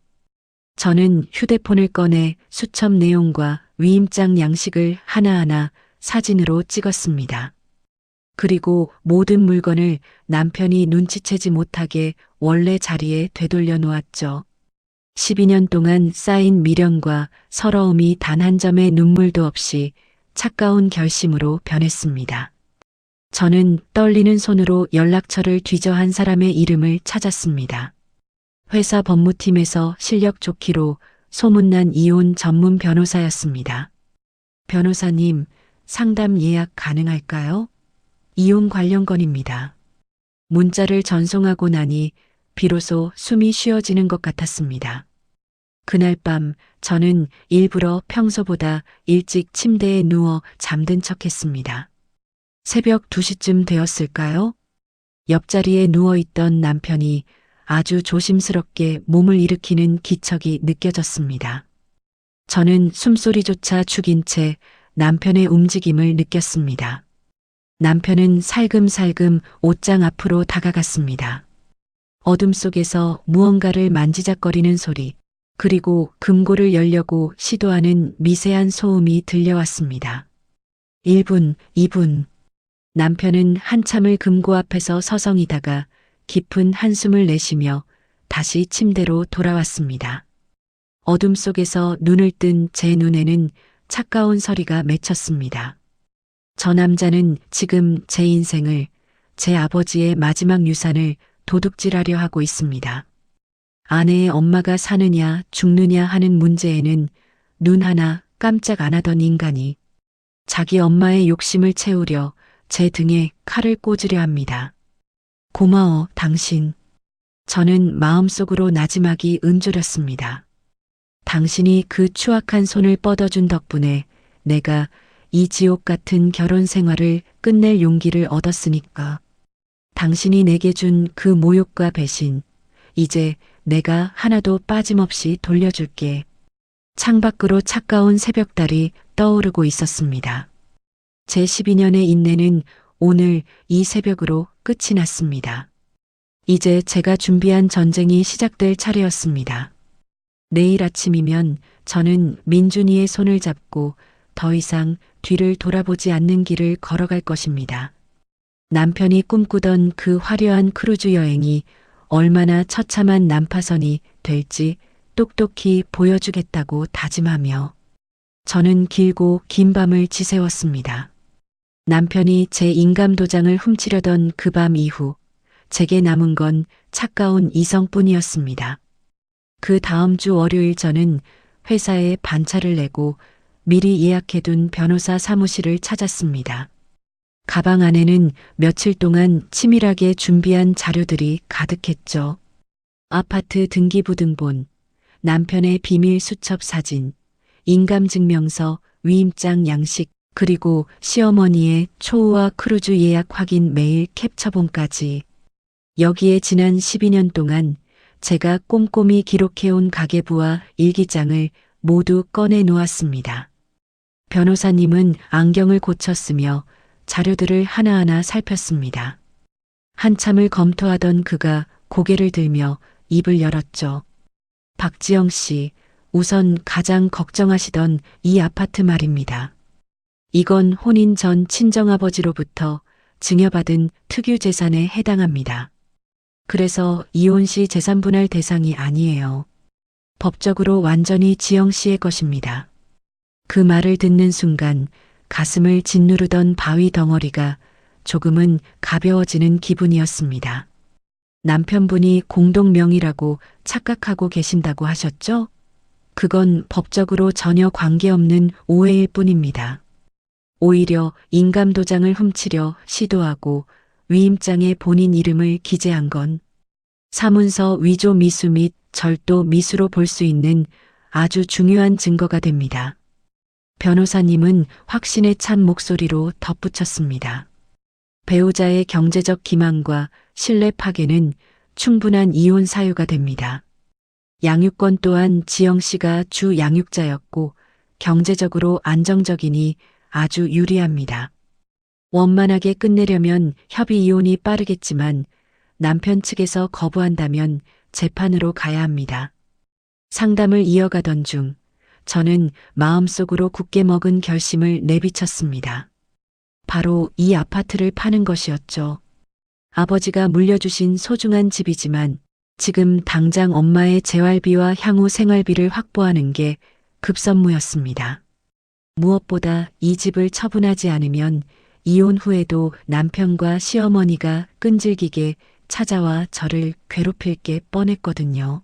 저는 휴대폰을 꺼내 수첩 내용과 위임장 양식을 하나하나 사진으로 찍었습니다. 그리고 모든 물건을 남편이 눈치채지 못하게 원래 자리에 되돌려 놓았죠. 12년 동안 쌓인 미련과 서러움이 단 한 점의 눈물도 없이 차가운 결심으로 변했습니다. 저는 떨리는 손으로 연락처를 뒤져 한 사람의 이름을 찾았습니다. 회사 법무팀에서 실력 좋기로 소문난 이혼 전문 변호사였습니다. 변호사님, 상담 예약 가능할까요? 이혼 관련 건입니다. 문자를 전송하고 나니 비로소 숨이 쉬어지는 것 같았습니다. 그날 밤 저는 일부러 평소보다 일찍 침대에 누워 잠든 척했습니다. 새벽 2시쯤 되었을까요? 옆자리에 누워있던 남편이 아주 조심스럽게 몸을 일으키는 기척이 느껴졌습니다. 저는 숨소리조차 죽인 채 남편의 움직임을 느꼈습니다. 남편은 살금살금 옷장 앞으로 다가갔습니다. 어둠 속에서 무언가를 만지작거리는 소리, 그리고 금고를 열려고 시도하는 미세한 소음이 들려왔습니다. 1분, 2분. 남편은 한참을 금고 앞에서 서성이다가 깊은 한숨을 내쉬며 다시 침대로 돌아왔습니다. 어둠 속에서 눈을 뜬 제 눈에는 차가운 서리가 맺혔습니다. 저 남자는 지금 제 인생을, 제 아버지의 마지막 유산을 도둑질하려 하고 있습니다. 아내의 엄마가 사느냐 죽느냐 하는 문제에는 눈 하나 깜짝 안 하던 인간이 자기 엄마의 욕심을 채우려 제 등에 칼을 꽂으려 합니다. 고마워, 당신. 저는 마음속으로 나지막이 은졸였습니다. 당신이 그 추악한 손을 뻗어준 덕분에 내가 이 지옥 같은 결혼 생활을 끝낼 용기를 얻었으니까. 당신이 내게 준 그 모욕과 배신, 이제 내가 하나도 빠짐없이 돌려줄게. 창밖으로 차가운 새벽달이 떠오르고 있었습니다. 제 12년의 인내는 오늘 이 새벽으로 끝이 났습니다. 이제 제가 준비한 전쟁이 시작될 차례였습니다. 내일 아침이면 저는 민준이의 손을 잡고 더 이상 뒤를 돌아보지 않는 길을 걸어갈 것입니다. 남편이 꿈꾸던 그 화려한 크루즈 여행이 얼마나 처참한 난파선이 될지 똑똑히 보여주겠다고 다짐하며 저는 길고 긴 밤을 지새웠습니다. 남편이 제 인감도장을 훔치려던 그 밤 이후 제게 남은 건 차가운 이성뿐이었습니다. 그 다음 주 월요일 저는 회사에 반차를 내고 미리 예약해둔 변호사 사무실을 찾았습니다. 가방 안에는 며칠 동안 치밀하게 준비한 자료들이 가득했죠. 아파트 등기부등본, 남편의 비밀 수첩 사진, 인감증명서, 위임장 양식, 그리고 시어머니의 초우와 크루즈 예약 확인 메일 캡처본까지. 여기에 지난 12년 동안 제가 꼼꼼히 기록해온 가계부와 일기장을 모두 꺼내 놓았습니다. 변호사님은 안경을 고쳤으며 자료들을 하나하나 살폈습니다. 한참을 검토하던 그가 고개를 들며 입을 열었죠. 박지영 씨, 우선 가장 걱정하시던 이 아파트 말입니다. 이건 혼인 전 친정아버지로부터 증여받은 특유 재산에 해당합니다. 그래서 이혼 시 재산 분할 대상이 아니에요. 법적으로 완전히 지영 씨의 것입니다. 그 말을 듣는 순간 가슴을 짓누르던 바위 덩어리가 조금은 가벼워지는 기분이었습니다. 남편분이 공동명의라고 착각하고 계신다고 하셨죠? 그건 법적으로 전혀 관계없는 오해일 뿐입니다. 오히려 인감도장을 훔치려 시도하고 위임장에 본인 이름을 기재한 건 사문서 위조 미수 및 절도 미수로 볼 수 있는 아주 중요한 증거가 됩니다. 변호사님은 확신에 찬 목소리로 덧붙였습니다. 배우자의 경제적 기만과 신뢰 파괴는 충분한 이혼 사유가 됩니다. 양육권 또한 지영 씨가 주 양육자였고 경제적으로 안정적이니 아주 유리합니다. 원만하게 끝내려면 협의 이혼이 빠르겠지만 남편 측에서 거부한다면 재판으로 가야 합니다. 상담을 이어가던 중 저는 마음속으로 굳게 먹은 결심을 내비쳤습니다. 바로 이 아파트를 파는 것이었죠. 아버지가 물려주신 소중한 집이지만 지금 당장 엄마의 재활비와 향후 생활비를 확보하는 게 급선무였습니다. 무엇보다 이 집을 처분하지 않으면 이혼 후에도 남편과 시어머니가 끈질기게 찾아와 저를 괴롭힐 게 뻔했거든요.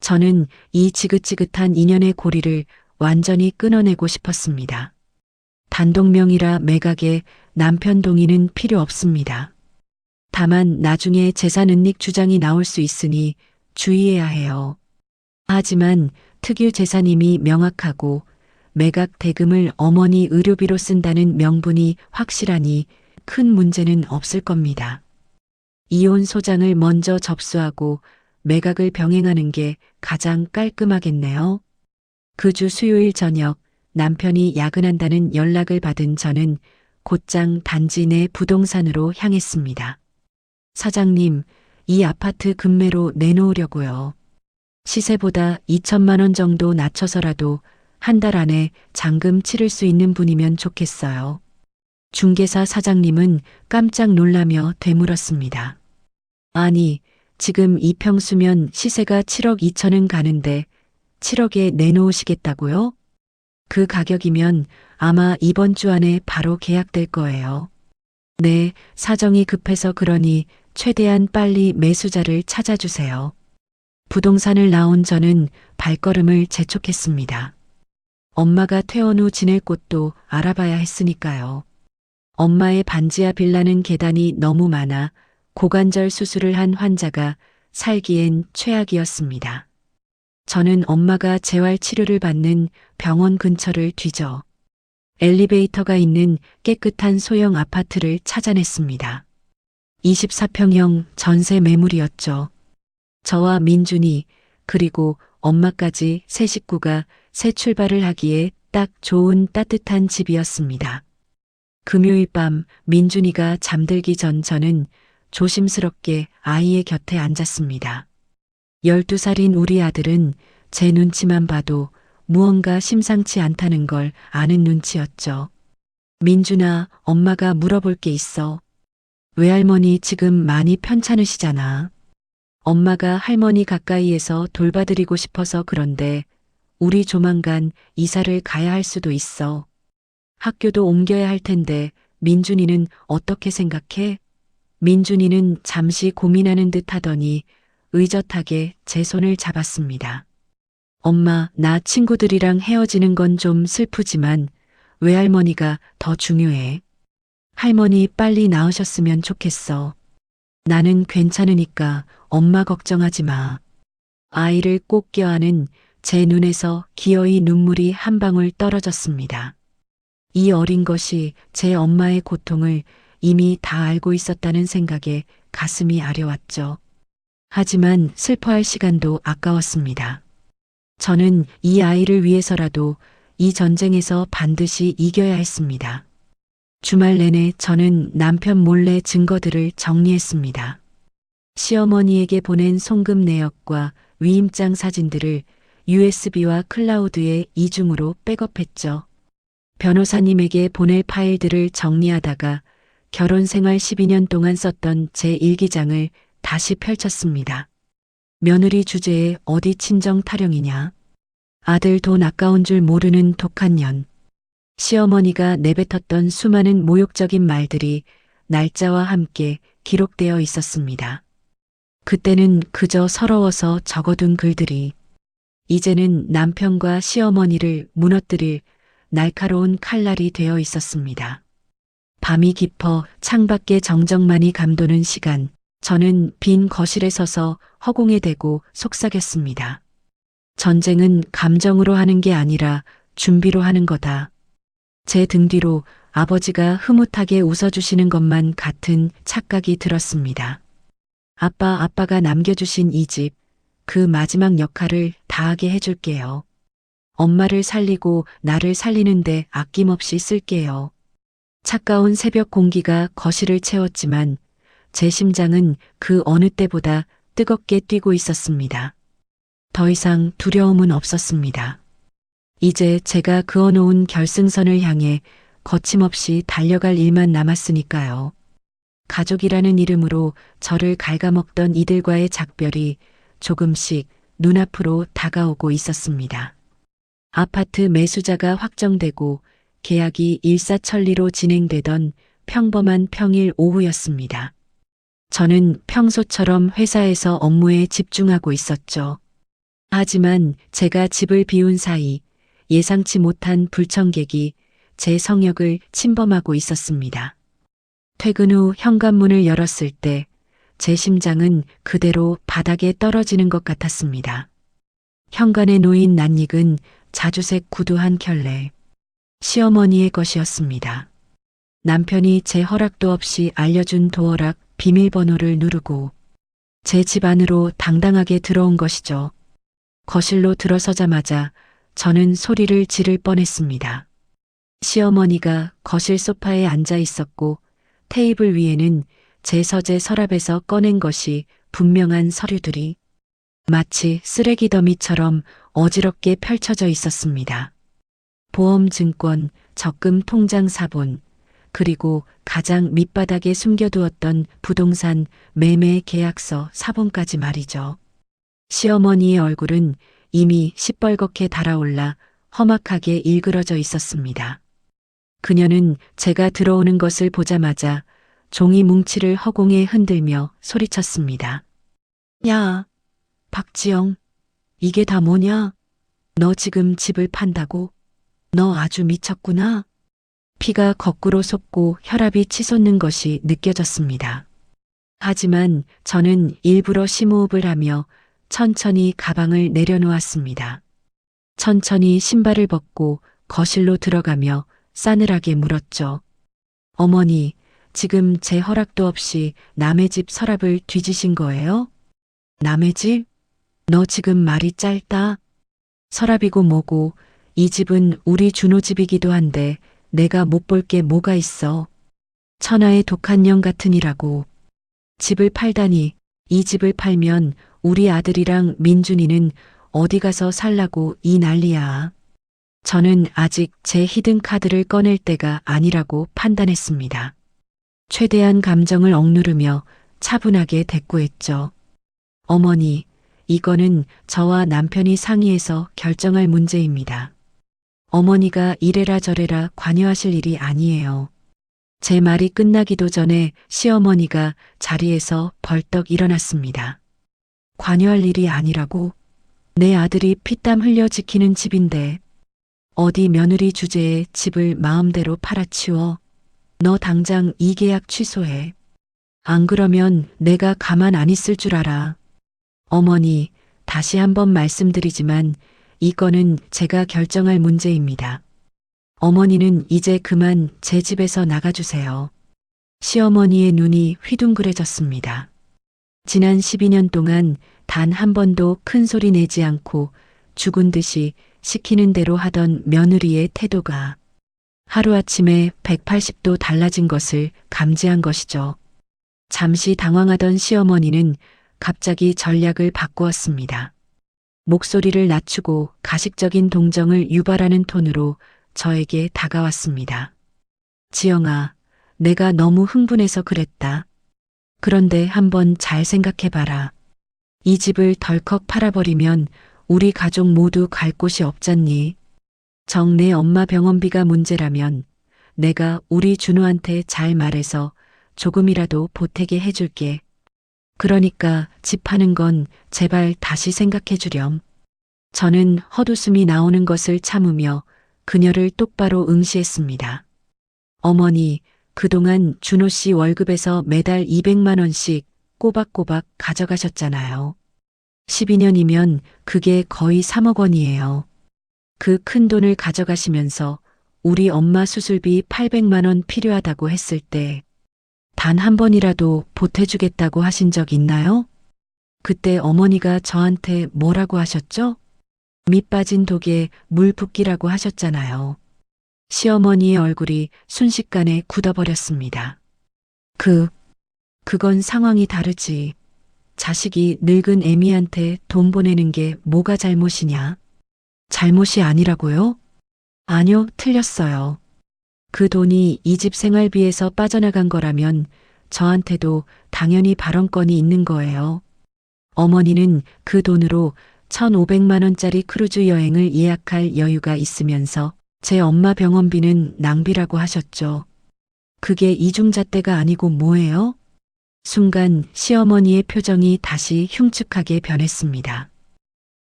저는 이 지긋지긋한 인연의 고리를 완전히 끊어내고 싶었습니다. 단독명의라 매각에 남편 동의는 필요 없습니다. 다만 나중에 재산 은닉 주장이 나올 수 있으니 주의해야 해요. 하지만 특유 재산임이 명확하고 매각 대금을 어머니 의료비로 쓴다는 명분이 확실하니 큰 문제는 없을 겁니다. 이혼 소장을 먼저 접수하고 매각을 병행하는 게 가장 깔끔하겠네요. 그 주 수요일 저녁 남편이 야근한다는 연락을 받은 저는 곧장 단지 내 부동산으로 향했습니다. 사장님, 이 아파트 급매로 내놓으려고요. 시세보다 2천만 원 정도 낮춰서라도 한 달 안에 잔금 치를 수 있는 분이면 좋겠어요. 중개사 사장님은 깜짝 놀라며 되물었습니다. 아니, 지금 이 평수면 시세가 7억 2천은 가는데 7억에 내놓으시겠다고요? 그 가격이면 아마 이번 주 안에 바로 계약될 거예요. 네, 사정이 급해서 그러니 최대한 빨리 매수자를 찾아주세요. 부동산을 나온 저는 발걸음을 재촉했습니다. 엄마가 퇴원 후 지낼 곳도 알아봐야 했으니까요. 엄마의 반지하 빌라는 계단이 너무 많아 고관절 수술을 한 환자가 살기엔 최악이었습니다. 저는 엄마가 재활치료를 받는 병원 근처를 뒤져 엘리베이터가 있는 깨끗한 소형 아파트를 찾아냈습니다. 24평형 전세 매물이었죠. 저와 민준이 그리고 엄마까지 세 식구가 새 출발을 하기에 딱 좋은 따뜻한 집이었습니다. 금요일 밤 민준이가 잠들기 전 저는 조심스럽게 아이의 곁에 앉았습니다. 12살인 우리 아들은 제 눈치만 봐도 무언가 심상치 않다는 걸 아는 눈치였죠. 민준아, 엄마가 물어볼 게 있어. 외할머니 지금 많이 편찮으시잖아. 엄마가 할머니 가까이에서 돌봐드리고 싶어서 그런데 우리 조만간 이사를 가야 할 수도 있어. 학교도 옮겨야 할 텐데 민준이는 어떻게 생각해? 민준이는 잠시 고민하는 듯 하더니 의젓하게 제 손을 잡았습니다. 엄마, 나 친구들이랑 헤어지는 건 좀 슬프지만 외할머니가 더 중요해. 할머니 빨리 나으셨으면 좋겠어. 나는 괜찮으니까 엄마 걱정하지 마. 아이를 꼭 껴안은 제 눈에서 기어이 눈물이 한 방울 떨어졌습니다. 이 어린 것이 제 엄마의 고통을 이미 다 알고 있었다는 생각에 가슴이 아려왔죠. 하지만 슬퍼할 시간도 아까웠습니다. 저는 이 아이를 위해서라도 이 전쟁에서 반드시 이겨야 했습니다. 주말 내내 저는 남편 몰래 증거들을 정리했습니다. 시어머니에게 보낸 송금 내역과 위임장 사진들을 USB와 클라우드에 이중으로 백업했죠. 변호사님에게 보낼 파일들을 정리하다가 결혼 생활 12년 동안 썼던 제 일기장을 다시 펼쳤습니다. 며느리 주제에 어디 친정 타령이냐. 아들 돈 아까운 줄 모르는 독한 년. 시어머니가 내뱉었던 수많은 모욕적인 말들이 날짜와 함께 기록되어 있었습니다. 그때는 그저 서러워서 적어둔 글들이 이제는 남편과 시어머니를 무너뜨릴 날카로운 칼날이 되어 있었습니다. 밤이 깊어 창밖에 정적만이 감도는 시간, 저는 빈 거실에 서서 허공에 대고 속삭였습니다. 전쟁은 감정으로 하는 게 아니라 준비로 하는 거다. 제 등 뒤로 아버지가 흐뭇하게 웃어주시는 것만 같은 착각이 들었습니다. 아빠가 남겨주신 이 집, 그 마지막 역할을 다하게 해줄게요. 엄마를 살리고 나를 살리는데 아낌없이 쓸게요. 차가운 새벽 공기가 거실을 채웠지만 제 심장은 그 어느 때보다 뜨겁게 뛰고 있었습니다. 더 이상 두려움은 없었습니다. 이제 제가 그어놓은 결승선을 향해 거침없이 달려갈 일만 남았으니까요. 가족이라는 이름으로 저를 갉아먹던 이들과의 작별이 조금씩 눈앞으로 다가오고 있었습니다. 아파트 매수자가 확정되고 계약이 일사천리로 진행되던 평범한 평일 오후였습니다. 저는 평소처럼 회사에서 업무에 집중하고 있었죠. 하지만 제가 집을 비운 사이 예상치 못한 불청객이 제 성역을 침범하고 있었습니다. 퇴근 후 현관문을 열었을 때 제 심장은 그대로 바닥에 떨어지는 것 같았습니다. 현관에 놓인 낯익은 자주색 구두 한 켤레. 시어머니의 것이었습니다. 남편이 제 허락도 없이 알려준 도어락 비밀번호를 누르고 제 집 안으로 당당하게 들어온 것이죠. 거실로 들어서자마자 저는 소리를 지를 뻔했습니다. 시어머니가 거실 소파에 앉아 있었고 테이블 위에는 제 서재 서랍에서 꺼낸 것이 분명한 서류들이 마치 쓰레기 더미처럼 어지럽게 펼쳐져 있었습니다. 보험 증권, 적금 통장 사본, 그리고 가장 밑바닥에 숨겨두었던 부동산 매매 계약서 사본까지 말이죠. 시어머니의 얼굴은 이미 시뻘겋게 달아올라 험악하게 일그러져 있었습니다. 그녀는 제가 들어오는 것을 보자마자 종이 뭉치를 허공에 흔들며 소리쳤습니다. 야, 박지영, 이게 다 뭐냐? 너 지금 집을 판다고? 너 아주 미쳤구나. 피가 거꾸로 솟고 혈압이 치솟는 것이 느껴졌습니다. 하지만 저는 일부러 심호흡을 하며 천천히 가방을 내려놓았습니다. 천천히 신발을 벗고 거실로 들어가며 싸늘하게 물었죠. 어머니, 지금 제 허락도 없이 남의 집 서랍을 뒤지신 거예요? 남의 집? 너 지금 말이 짧다. 서랍이고 뭐고 이 집은 우리 준호 집이기도 한데 내가 못 볼 게 뭐가 있어. 천하의 독한 년 같으니라고. 집을 팔다니, 이 집을 팔면 우리 아들이랑 민준이는 어디 가서 살라고 이 난리야. 저는 아직 제 히든 카드를 꺼낼 때가 아니라고 판단했습니다. 최대한 감정을 억누르며 차분하게 대꾸했죠. 어머니, 이거는 저와 남편이 상의해서 결정할 문제입니다. 어머니가 이래라 저래라 관여하실 일이 아니에요. 제 말이 끝나기도 전에 시어머니가 자리에서 벌떡 일어났습니다. 관여할 일이 아니라고? 내 아들이 피땀 흘려 지키는 집인데 어디 며느리 주제에 집을 마음대로 팔아치워. 너 당장 이 계약 취소해. 안 그러면 내가 가만 안 있을 줄 알아. 어머니, 다시 한번 말씀드리지만 이거는 제가 결정할 문제입니다. 어머니는 이제 그만 제 집에서 나가주세요. 시어머니의 눈이 휘둥그레졌습니다. 지난 12년 동안 단 한 번도 큰 소리 내지 않고 죽은 듯이 시키는 대로 하던 며느리의 태도가 하루아침에 180도 달라진 것을 감지한 것이죠. 잠시 당황하던 시어머니는 갑자기 전략을 바꾸었습니다. 목소리를 낮추고 가식적인 동정을 유발하는 톤으로 저에게 다가왔습니다. 지영아, 내가 너무 흥분해서 그랬다. 그런데 한번 잘 생각해봐라. 이 집을 덜컥 팔아버리면 우리 가족 모두 갈 곳이 없잖니. 정내 엄마 병원비가 문제라면 내가 우리 준호한테 잘 말해서 조금이라도 보태게 해줄게. 그러니까 집 파는 건 제발 다시 생각해 주렴. 저는 헛웃음이 나오는 것을 참으며 그녀를 똑바로 응시했습니다. 어머니, 그동안 준호 씨 월급에서 매달 200만 원씩 꼬박꼬박 가져가셨잖아요. 12년이면 그게 거의 3억 원이에요. 그 큰 돈을 가져가시면서 우리 엄마 수술비 800만 원 필요하다고 했을 때 단 한 번이라도 보태주겠다고 하신 적 있나요? 그때 어머니가 저한테 뭐라고 하셨죠? 밑 빠진 독에 물 붓기라고 하셨잖아요. 시어머니의 얼굴이 순식간에 굳어버렸습니다. 그건 상황이 다르지. 자식이 늙은 애미한테 돈 보내는 게 뭐가 잘못이냐? 잘못이 아니라고요? 아니요, 틀렸어요. 그 돈이 이 집 생활비에서 빠져나간 거라면 저한테도 당연히 발언권이 있는 거예요. 어머니는 그 돈으로 1,500만 원짜리 크루즈 여행을 예약할 여유가 있으면서 제 엄마 병원비는 낭비라고 하셨죠. 그게 이중잣대가 아니고 뭐예요? 순간 시어머니의 표정이 다시 흉측하게 변했습니다.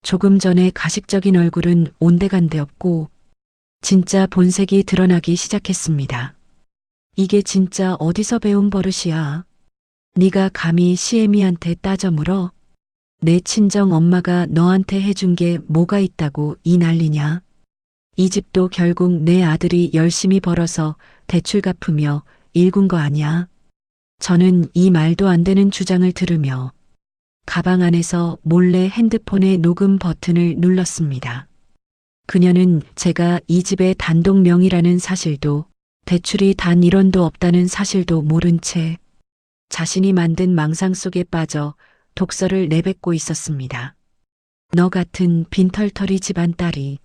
조금 전에 가식적인 얼굴은 온데간데 없고 진짜 본색이 드러나기 시작했습니다. 이게 진짜 어디서 배운 버릇이야? 네가 감히 시애미한테 따져 물어? 내 친정 엄마가 너한테 해준 게 뭐가 있다고 이 난리냐? 이 집도 결국 내 아들이 열심히 벌어서 대출 갚으며 일군 거 아니야? 저는 이 말도 안 되는 주장을 들으며 가방 안에서 몰래 핸드폰의 녹음 버튼을 눌렀습니다. 그녀는 제가 이 집의 단독 명의라는 사실도 대출이 단 1원도 없다는 사실도 모른 채 자신이 만든 망상 속에 빠져 독설을 내뱉고 있었습니다. 너 같은 빈털터리 집안 딸이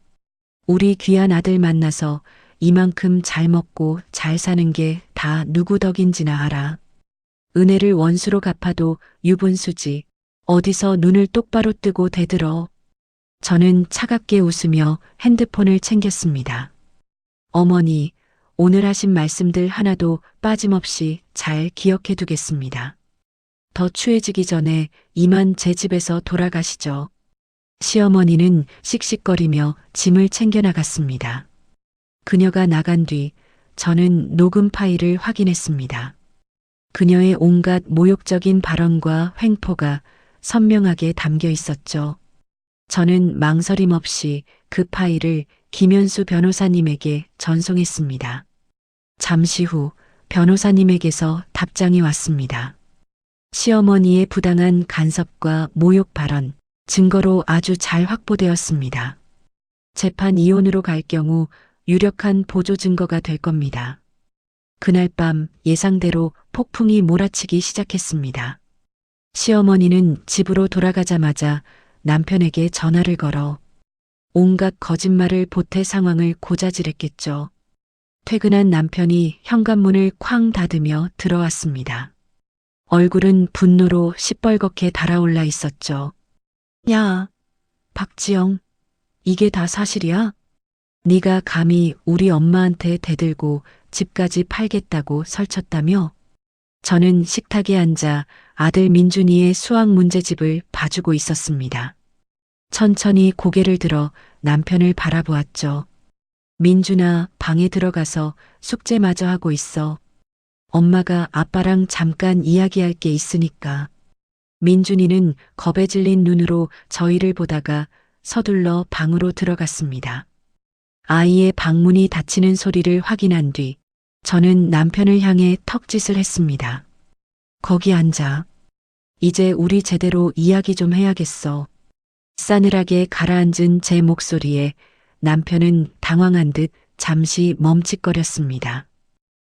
우리 귀한 아들 만나서 이만큼 잘 먹고 잘 사는 게 다 누구 덕인지나 알아. 은혜를 원수로 갚아도 유분수지. 어디서 눈을 똑바로 뜨고 대들어. 저는 차갑게 웃으며 핸드폰을 챙겼습니다. 어머니, 오늘 하신 말씀들 하나도 빠짐없이 잘 기억해 두겠습니다. 더 추해지기 전에 이만 제 집에서 돌아가시죠. 시어머니는 씩씩거리며 짐을 챙겨 나갔습니다. 그녀가 나간 뒤 저는 녹음 파일을 확인했습니다. 그녀의 온갖 모욕적인 발언과 횡포가 선명하게 담겨 있었죠. 저는 망설임 없이 그 파일을 김현수 변호사님에게 전송했습니다. 잠시 후 변호사님에게서 답장이 왔습니다. 시어머니의 부당한 간섭과 모욕 발언, 증거로 아주 잘 확보되었습니다. 재판 이혼으로 갈 경우 유력한 보조 증거가 될 겁니다. 그날 밤 예상대로 폭풍이 몰아치기 시작했습니다. 시어머니는 집으로 돌아가자마자 남편에게 전화를 걸어 온갖 거짓말을 보태 상황을 고자질했겠죠. 퇴근한 남편이 현관문을 쾅 닫으며 들어왔습니다. 얼굴은 분노로 시뻘겋게 달아올라 있었죠. 야, 박지영, 이게 다 사실이야? 네가 감히 우리 엄마한테 대들고 집까지 팔겠다고 설쳤다며? 저는 식탁에 앉아 아들 민준이의 수학 문제집을 봐주고 있었습니다. 천천히 고개를 들어 남편을 바라보았죠. 민준아, 방에 들어가서 숙제마저 하고 있어. 엄마가 아빠랑 잠깐 이야기할 게 있으니까. 민준이는 겁에 질린 눈으로 저희를 보다가 서둘러 방으로 들어갔습니다. 아이의 방문이 닫히는 소리를 확인한 뒤 저는 남편을 향해 턱짓을 했습니다. 거기 앉아. 이제 우리 제대로 이야기 좀 해야겠어. 싸늘하게 가라앉은 제 목소리에 남편은 당황한 듯 잠시 멈칫거렸습니다.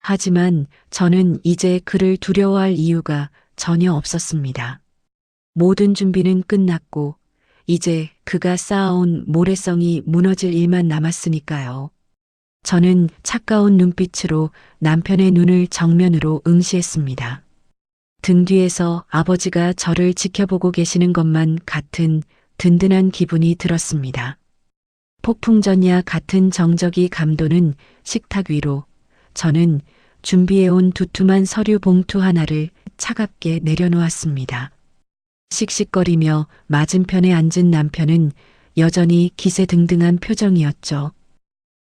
하지만 저는 이제 그를 두려워할 이유가 전혀 없었습니다. 모든 준비는 끝났고 이제 그가 쌓아온 모래성이 무너질 일만 남았으니까요. 저는 차가운 눈빛으로 남편의 눈을 정면으로 응시했습니다. 등 뒤에서 아버지가 저를 지켜보고 계시는 것만 같은 든든한 기분이 들었습니다. 폭풍전야 같은 정적이 감도는 식탁 위로 저는 준비해온 두툼한 서류 봉투 하나를 차갑게 내려놓았습니다. 씩씩거리며 맞은편에 앉은 남편은 여전히 기세등등한 표정이었죠.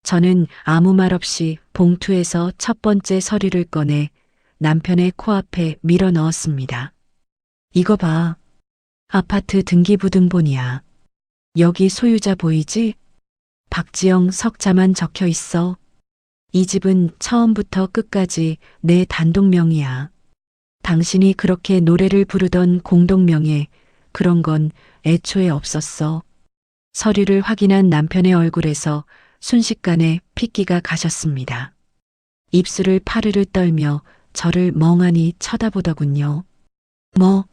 저는 아무 말 없이 봉투에서 첫 번째 서류를 꺼내 남편의 코앞에 밀어 넣었습니다. 이거 봐. 아파트 등기부등본이야. 여기 소유자 보이지? 박지영 석자만 적혀 있어. 이 집은 처음부터 끝까지 내 단독명이야. 당신이 그렇게 노래를 부르던 공동명예, 그런 건 애초에 없었어. 서류를 확인한 남편의 얼굴에서 순식간에 핏기가 가셨습니다. 입술을 파르르 떨며 저를 멍하니 쳐다보더군요. 뭐?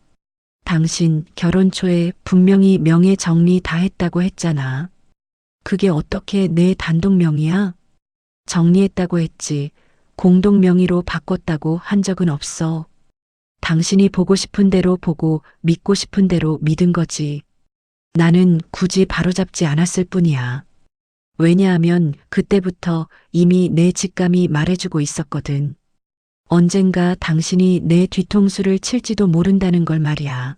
당신 결혼 초에 분명히 명예 정리 다 했다고 했잖아. 그게 어떻게 내 단독명이야? 정리했다고 했지. 공동명의로 바꿨다고 한 적은 없어. 당신이 보고 싶은 대로 보고 믿고 싶은 대로 믿은 거지. 나는 굳이 바로잡지 않았을 뿐이야. 왜냐하면 그때부터 이미 내 직감이 말해주고 있었거든. 언젠가 당신이 내 뒤통수를 칠지도 모른다는 걸 말이야.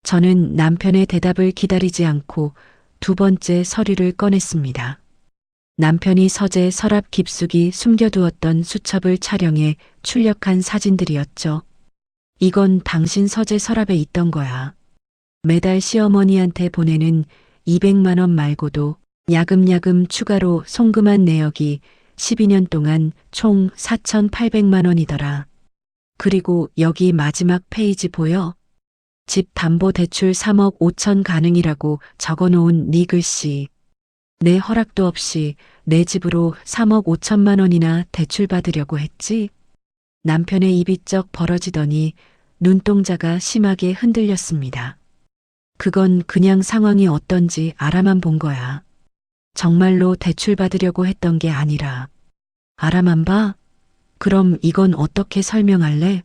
저는 남편의 대답을 기다리지 않고 두 번째 서류를 꺼냈습니다. 남편이 서재 서랍 깊숙이 숨겨두었던 수첩을 촬영해 출력한 사진들이었죠. 이건 당신 서재 서랍에 있던 거야. 매달 시어머니한테 보내는 200만 원 말고도 야금야금 추가로 송금한 내역이 12년 동안 총 4,800만 원이더라. 그리고 여기 마지막 페이지 보여? 집 담보 대출 3억 5천 가능이라고 적어놓은 네 글씨. 내 허락도 없이 내 집으로 3억 5천만 원이나 대출받으려고 했지? 남편의 입이 쩍 벌어지더니 눈동자가 심하게 흔들렸습니다. 그건 그냥 상황이 어떤지 알아만 본 거야. 정말로 대출받으려고 했던 게 아니라. 알아만 봐? 그럼 이건 어떻게 설명할래?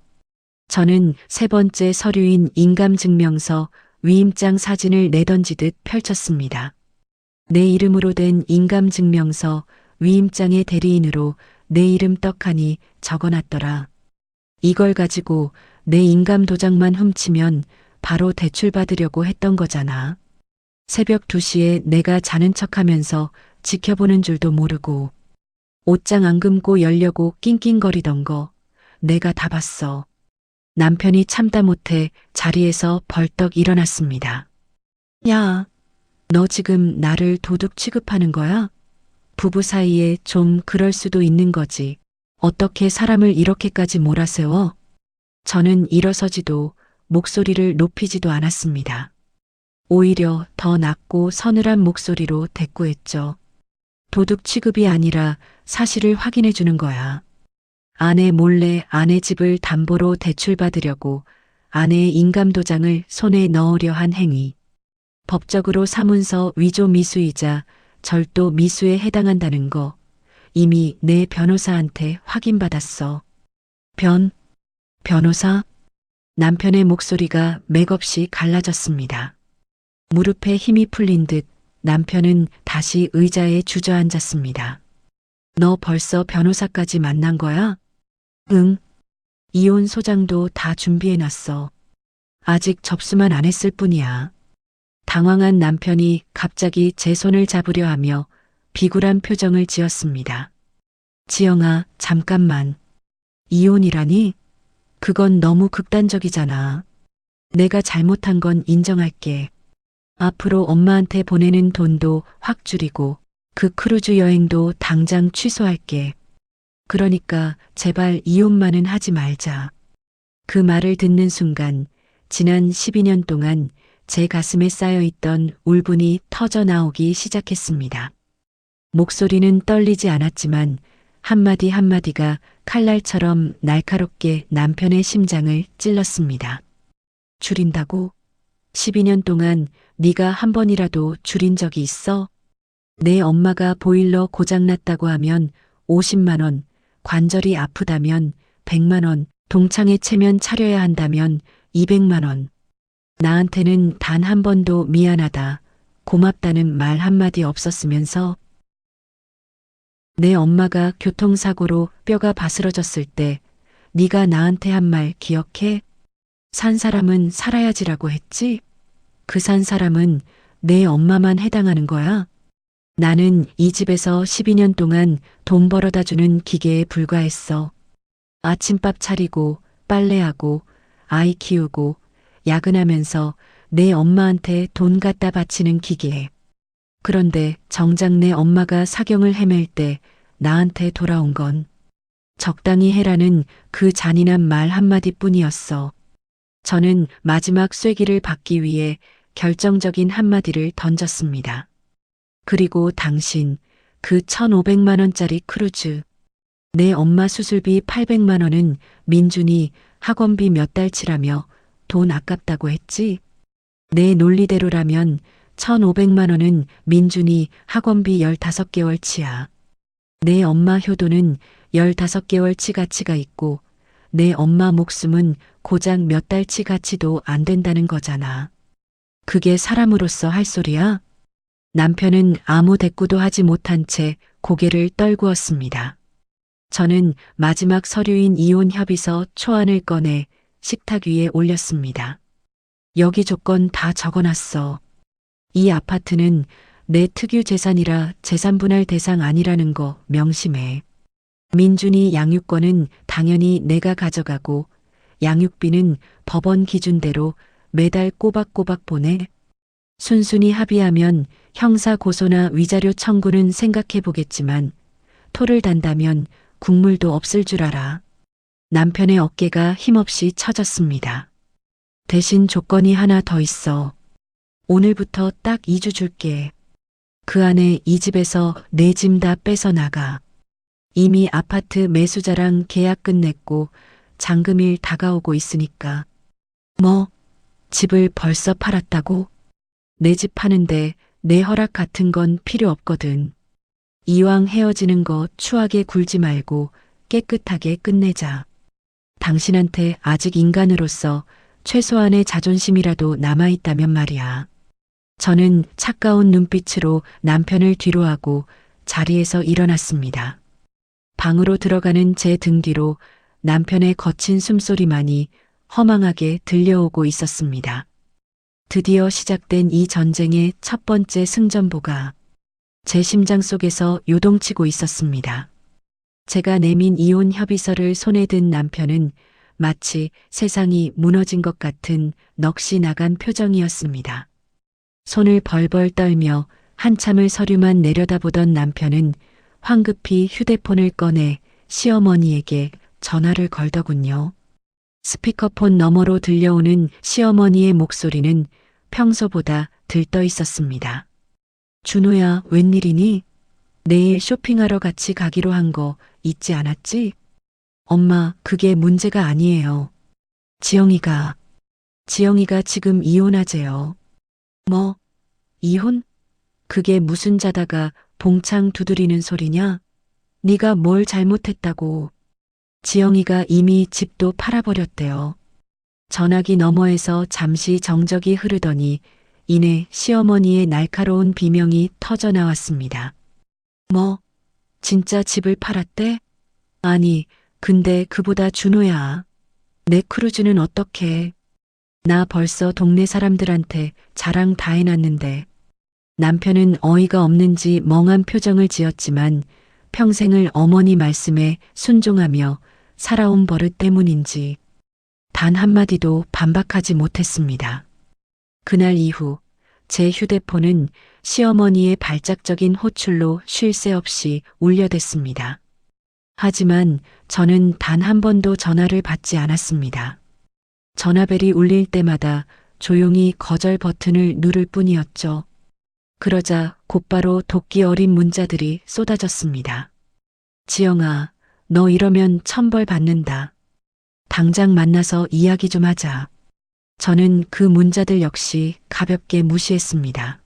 저는 세 번째 서류인 인감증명서 위임장 사진을 내던지듯 펼쳤습니다. 내 이름으로 된 인감증명서 위임장의 대리인으로 내 이름 떡하니 적어놨더라. 이걸 가지고 내 인감도장만 훔치면 바로 대출받으려고 했던 거잖아. 새벽 2시에 내가 자는 척하면서 지켜보는 줄도 모르고 옷장 안 금고 열려고 낑낑거리던 거 내가 다 봤어. 남편이 참다 못해 자리에서 벌떡 일어났습니다. 야, 너 지금 나를 도둑 취급하는 거야? 부부 사이에 좀 그럴 수도 있는 거지. 어떻게 사람을 이렇게까지 몰아세워? 저는 일어서지도 목소리를 높이지도 않았습니다. 오히려 더 낮고 서늘한 목소리로 대꾸했죠. 도둑 취급이 아니라 사실을 확인해 주는 거야. 아내 몰래 아내 집을 담보로 대출받으려고 아내의 인감도장을 손에 넣으려 한 행위. 법적으로 사문서 위조 미수이자 절도 미수에 해당한다는 거 이미 내 변호사한테 확인받았어. 변호사? 남편의 목소리가 맥없이 갈라졌습니다. 무릎에 힘이 풀린 듯 남편은 다시 의자에 주저앉았습니다. 너 벌써 변호사까지 만난 거야? 응. 이혼 소장도 다 준비해놨어. 아직 접수만 안 했을 뿐이야. 당황한 남편이 갑자기 제 손을 잡으려 하며 비굴한 표정을 지었습니다. 지영아, 잠깐만. 이혼이라니? 그건 너무 극단적이잖아. 내가 잘못한 건 인정할게. 앞으로 엄마한테 보내는 돈도 확 줄이고 그 크루즈 여행도 당장 취소할게. 그러니까 제발 이혼만은 하지 말자. 그 말을 듣는 순간 지난 12년 동안 제 가슴에 쌓여있던 울분이 터져 나오기 시작했습니다. 목소리는 떨리지 않았지만 한마디 한마디가 칼날처럼 날카롭게 남편의 심장을 찔렀습니다. 줄인다고? 12년 동안 네가 한 번이라도 줄인 적이 있어? 내 엄마가 보일러 고장났다고 하면 50만 원, 관절이 아프다면 100만 원, 동창회 체면 차려야 한다면 200만 원. 나한테는 단 한 번도 미안하다, 고맙다는 말 한마디 없었으면서 내 엄마가 교통사고로 뼈가 바스러졌을 때 네가 나한테 한 말 기억해? 산 사람은 살아야지라고 했지? 그 산 사람은 내 엄마만 해당하는 거야? 나는 이 집에서 12년 동안 돈 벌어다 주는 기계에 불과했어. 아침밥 차리고 빨래하고 아이 키우고 야근하면서 내 엄마한테 돈 갖다 바치는 기계에. 그런데 정작 내 엄마가 사경을 헤맬 때 나한테 돌아온 건 적당히 해라는 그 잔인한 말 한마디뿐이었어. 저는 마지막 쐐기를 받기 위해 결정적인 한마디를 던졌습니다. 그리고 당신, 그 1,500만 원짜리 크루즈. 내 엄마 수술비 800만 원은 민준이 학원비 몇 달치라며 돈 아깝다고 했지? 내 논리대로라면 1,500만 원은 민준이 학원비 15개월치야. 내 엄마 효도는 15개월치 가치가 있고 내 엄마 목숨은 고작 몇 달치 가치도 안 된다는 거잖아. 그게 사람으로서 할 소리야? 남편은 아무 대꾸도 하지 못한 채 고개를 떨구었습니다. 저는 마지막 서류인 이혼 협의서 초안을 꺼내 식탁 위에 올렸습니다. 여기 조건 다 적어놨어. 이 아파트는 내 특유 재산이라 재산분할 대상 아니라는 거 명심해. 민준이 양육권은 당연히 내가 가져가고 양육비는 법원 기준대로 매달 꼬박꼬박 보내. 순순히 합의하면 형사 고소나 위자료 청구는 생각해 보겠지만 토를 단다면 국물도 없을 줄 알아. 남편의 어깨가 힘없이 처졌습니다. 대신 조건이 하나 더 있어. 오늘부터 딱 2주 줄게. 그 안에 이 집에서 내 짐 다 빼서 나가. 이미 아파트 매수자랑 계약 끝냈고 잔금일 다가오고 있으니까. 뭐? 집을 벌써 팔았다고? 내 집 파는데 내 허락 같은 건 필요 없거든. 이왕 헤어지는 거 추하게 굴지 말고 깨끗하게 끝내자. 당신한테 아직 인간으로서 최소한의 자존심이라도 남아있다면 말이야. 저는 차가운 눈빛으로 남편을 뒤로하고 자리에서 일어났습니다. 방으로 들어가는 제 등 뒤로 남편의 거친 숨소리만이 허망하게 들려오고 있었습니다. 드디어 시작된 이 전쟁의 첫 번째 승전보가 제 심장 속에서 요동치고 있었습니다. 제가 내민 이혼 협의서를 손에 든 남편은 마치 세상이 무너진 것 같은 넋이 나간 표정이었습니다. 손을 벌벌 떨며 한참을 서류만 내려다보던 남편은 황급히 휴대폰을 꺼내 시어머니에게 전화를 걸더군요. 스피커폰 너머로 들려오는 시어머니의 목소리는 평소보다 들떠 있었습니다. 준호야, 웬일이니? 내일 쇼핑하러 같이 가기로 한 거 잊지 않았지? 엄마, 그게 문제가 아니에요. 지영이가 지금 이혼하재요. 뭐? 이혼? 그게 무슨 자다가 봉창 두드리는 소리냐? 네가 뭘 잘못했다고. 지영이가 이미 집도 팔아버렸대요. 전화기 너머에서 잠시 정적이 흐르더니 이내 시어머니의 날카로운 비명이 터져 나왔습니다. 뭐? 진짜 집을 팔았대? 아니, 근데 그보다 준호야. 내 크루즈는 어떡해? 나 벌써 동네 사람들한테 자랑 다 해놨는데. 남편은 어이가 없는지 멍한 표정을 지었지만 평생을 어머니 말씀에 순종하며 살아온 버릇 때문인지 단 한마디도 반박하지 못했습니다. 그날 이후 제 휴대폰은 시어머니의 발작적인 호출로 쉴 새 없이 울려댔습니다. 하지만 저는 단 한 번도 전화를 받지 않았습니다. 전화벨이 울릴 때마다 조용히 거절 버튼을 누를 뿐이었죠. 그러자 곧바로 도끼 어린 문자들이 쏟아졌습니다. 지영아, 너 이러면 천벌 받는다. 당장 만나서 이야기 좀 하자. 저는 그 문자들 역시 가볍게 무시했습니다.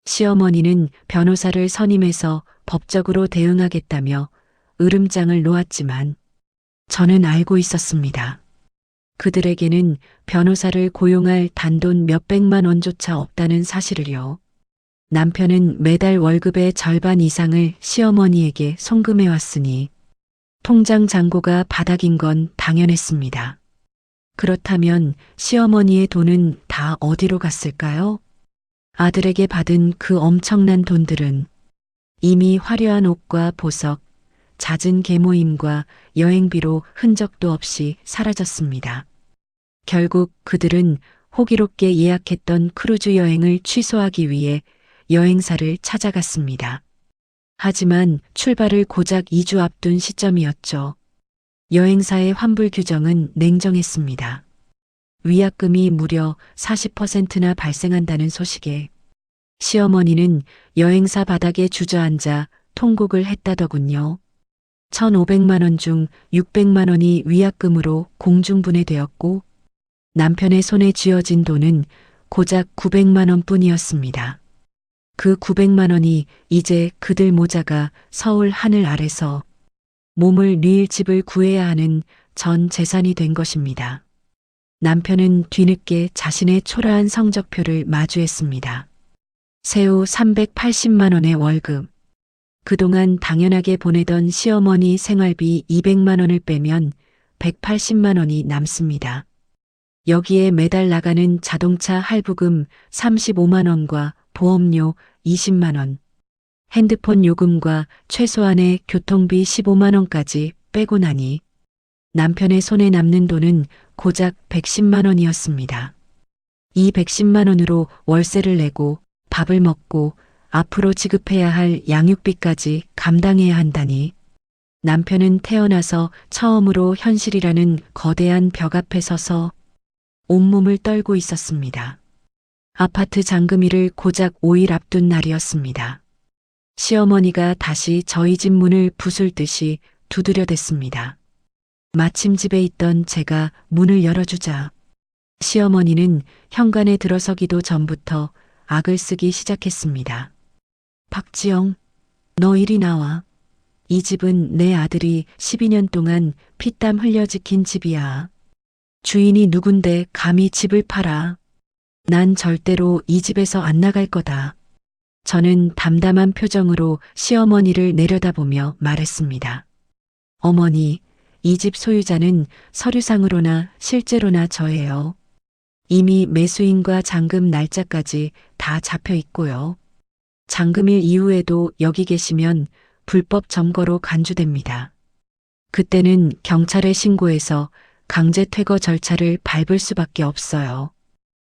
시어머니는 변호사를 선임해서 법적으로 대응하겠다며 으름장을 놓았지만 저는 알고 있었습니다. 그들에게는 변호사를 고용할 단돈 몇백만 원조차 없다는 사실을요. 남편은 매달 월급의 절반 이상을 시어머니에게 송금해 왔으니 통장 잔고가 바닥인 건 당연했습니다. 그렇다면 시어머니의 돈은 다 어디로 갔을까요? 아들에게 받은 그 엄청난 돈들은 이미 화려한 옷과 보석, 잦은 계모임과 여행비로 흔적도 없이 사라졌습니다. 결국 그들은 호기롭게 예약했던 크루즈 여행을 취소하기 위해 여행사를 찾아갔습니다. 하지만 출발을 고작 2주 앞둔 시점이었죠. 여행사의 환불 규정은 냉정했습니다. 위약금이 무려 40%나 발생한다는 소식에 시어머니는 여행사 바닥에 주저앉아 통곡을 했다더군요. 1,500만 원 중 600만 원이 위약금으로 공중분해되었고 남편의 손에 쥐어진 돈은 고작 900만 원 뿐이었습니다. 그 900만 원이 이제 그들 모자가 서울 하늘 아래서 몸을 뉘일 집을 구해야 하는 전 재산이 된 것입니다. 남편은 뒤늦게 자신의 초라한 성적표를 마주했습니다. 새우 380만 원의 월급. 그동안 당연하게 보내던 시어머니 생활비 200만 원을 빼면 180만 원이 남습니다. 여기에 매달 나가는 자동차 할부금 35만 원과 보험료 20만 원, 핸드폰 요금과 최소한의 교통비 15만 원까지 빼고 나니 남편의 손에 남는 돈은 고작 110만 원이었습니다. 이 110만 원으로 월세를 내고 밥을 먹고 앞으로 지급해야 할 양육비까지 감당해야 한다니 남편은 태어나서 처음으로 현실이라는 거대한 벽 앞에 서서 온몸을 떨고 있었습니다. 아파트 잔금일을 고작 5일 앞둔 날이었습니다. 시어머니가 다시 저희 집 문을 부술 듯이 두드려댔습니다. 마침 집에 있던 제가 문을 열어주자 시어머니는 현관에 들어서기도 전부터 악을 쓰기 시작했습니다. 박지영, 너 이리 나와. 이 집은 내 아들이 12년 동안 피땀 흘려 지킨 집이야. 주인이 누군데 감히 집을 팔아. 난 절대로 이 집에서 안 나갈 거다. 저는 담담한 표정으로 시어머니를 내려다보며 말했습니다. 어머니, 이 집 소유자는 서류상으로나 실제로나 저예요. 이미 매수인과 잔금 날짜까지 다 잡혀 있고요. 잔금일 이후에도 여기 계시면 불법 점거로 간주됩니다. 그때는 경찰에 신고해서 강제 퇴거 절차를 밟을 수밖에 없어요.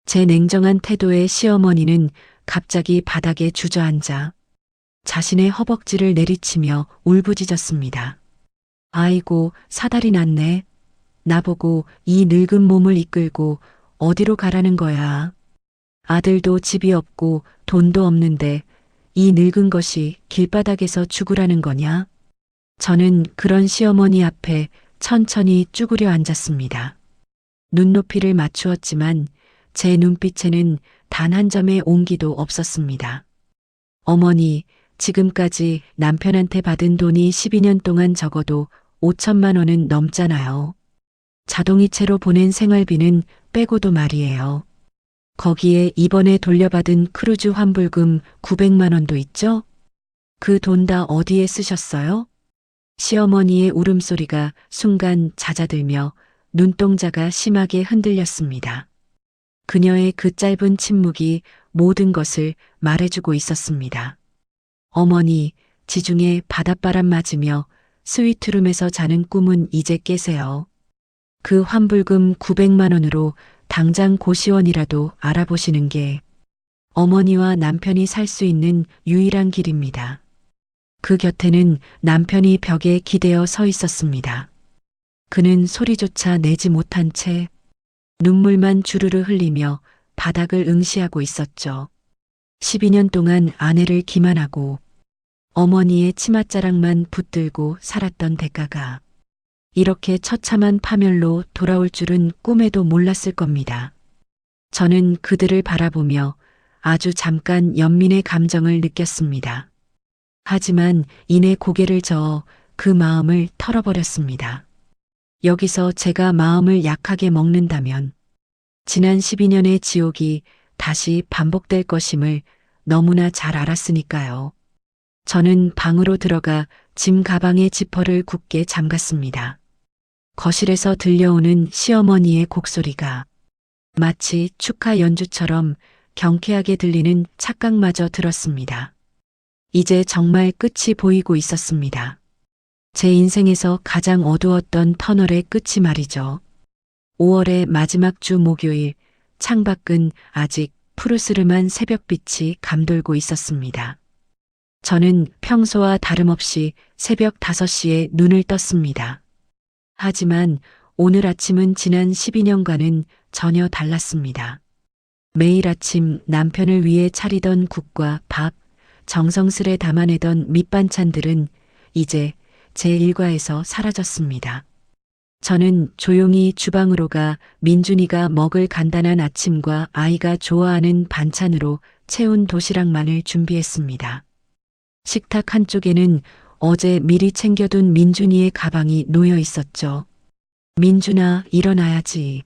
제 냉정한 태도에 시어머니는 갑자기 바닥에 주저앉아 자신의 허벅지를 내리치며 울부짖었습니다. 아이고, 사달이 났네. 나보고 이 늙은 몸을 이끌고 어디로 가라는 거야. 아들도 집이 없고 돈도 없는데 이 늙은 것이 길바닥에서 죽으라는 거냐? 저는 그런 시어머니 앞에 천천히 쭈그려 앉았습니다. 눈높이를 맞추었지만 제 눈빛에는 단 한 점의 온기도 없었습니다. 어머니, 지금까지 남편한테 받은 돈이 12년 동안 적어도 5천만 원은 넘잖아요. 자동이체로 보낸 생활비는 빼고도 말이에요. 거기에 이번에 돌려받은 크루즈 환불금 900만 원도 있죠? 그 돈 다 어디에 쓰셨어요? 시어머니의 울음소리가 순간 잦아들며 눈동자가 심하게 흔들렸습니다. 그녀의 그 짧은 침묵이 모든 것을 말해주고 있었습니다. 어머니, 지중해 바닷바람 맞으며 스위트룸에서 자는 꿈은 이제 깨세요. 그 환불금 900만 원으로 당장 고시원이라도 알아보시는 게 어머니와 남편이 살 수 있는 유일한 길입니다. 그 곁에는 남편이 벽에 기대어 서 있었습니다. 그는 소리조차 내지 못한 채 눈물만 주르르 흘리며 바닥을 응시하고 있었죠. 12년 동안 아내를 기만하고 어머니의 치맛자락만 붙들고 살았던 대가가 이렇게 처참한 파멸로 돌아올 줄은 꿈에도 몰랐을 겁니다. 저는 그들을 바라보며 아주 잠깐 연민의 감정을 느꼈습니다. 하지만 이내 고개를 저어 그 마음을 털어버렸습니다. 여기서 제가 마음을 약하게 먹는다면 지난 12년의 지옥이 다시 반복될 것임을 너무나 잘 알았으니까요. 저는 방으로 들어가 짐 가방의 지퍼를 굳게 잠갔습니다. 거실에서 들려오는 시어머니의 곡소리가 마치 축하 연주처럼 경쾌하게 들리는 착각마저 들었습니다. 이제 정말 끝이 보이고 있었습니다. 제 인생에서 가장 어두웠던 터널의 끝이 말이죠. 5월의 마지막 주 목요일, 창밖은 아직 푸르스름한 새벽빛이 감돌고 있었습니다. 저는 평소와 다름없이 새벽 5시에 눈을 떴습니다. 하지만 오늘 아침은 지난 12년과는 전혀 달랐습니다. 매일 아침 남편을 위해 차리던 국과 밥, 정성스레 담아내던 밑반찬들은 이제 제 일과에서 사라졌습니다. 저는 조용히 주방으로 가 민준이가 먹을 간단한 아침과 아이가 좋아하는 반찬으로 채운 도시락만을 준비했습니다. 식탁 한쪽에는 어제 미리 챙겨둔 민준이의 가방이 놓여 있었죠. 민준아, 일어나야지.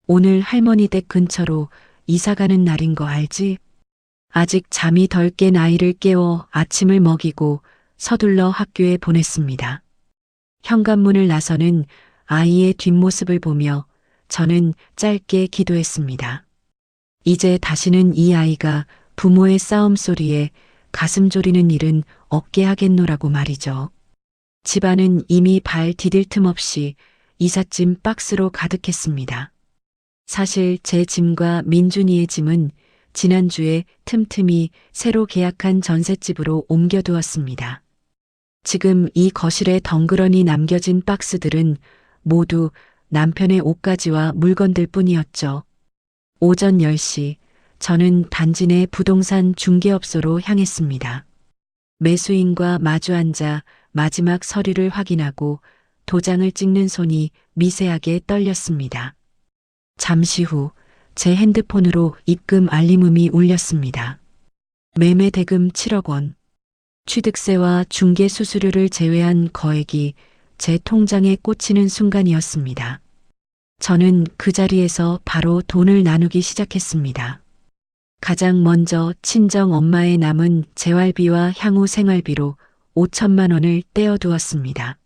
오늘 할머니 댁 근처로 이사 가는 날인 거 알지? 아직 잠이 덜 깬 아이를 깨워 아침을 먹이고 서둘러 학교에 보냈습니다. 현관문을 나서는 아이의 뒷모습을 보며 저는 짧게 기도했습니다. 이제 다시는 이 아이가 부모의 싸움 소리에 가슴 졸이는 일은 없게 하겠노라고 말이죠. 집안은 이미 발 디딜 틈 없이 이삿짐 박스로 가득했습니다. 사실 제 짐과 민준이의 짐은 지난주에 틈틈이 새로 계약한 전셋집으로 옮겨두었습니다. 지금 이 거실에 덩그러니 남겨진 박스들은 모두 남편의 옷가지와 물건들 뿐이었죠. 오전 10시 저는 단지 내 부동산 중개업소로 향했습니다. 매수인과 마주 앉아 마지막 서류를 확인하고 도장을 찍는 손이 미세하게 떨렸습니다. 잠시 후 제 핸드폰으로 입금 알림음이 울렸습니다. 매매 대금 7억 원. 취득세와 중개 수수료를 제외한 거액이 제 통장에 꽂히는 순간이었습니다. 저는 그 자리에서 바로 돈을 나누기 시작했습니다. 가장 먼저 친정 엄마의 남은 재활비와 향후 생활비로 5천만 원을 떼어두었습니다.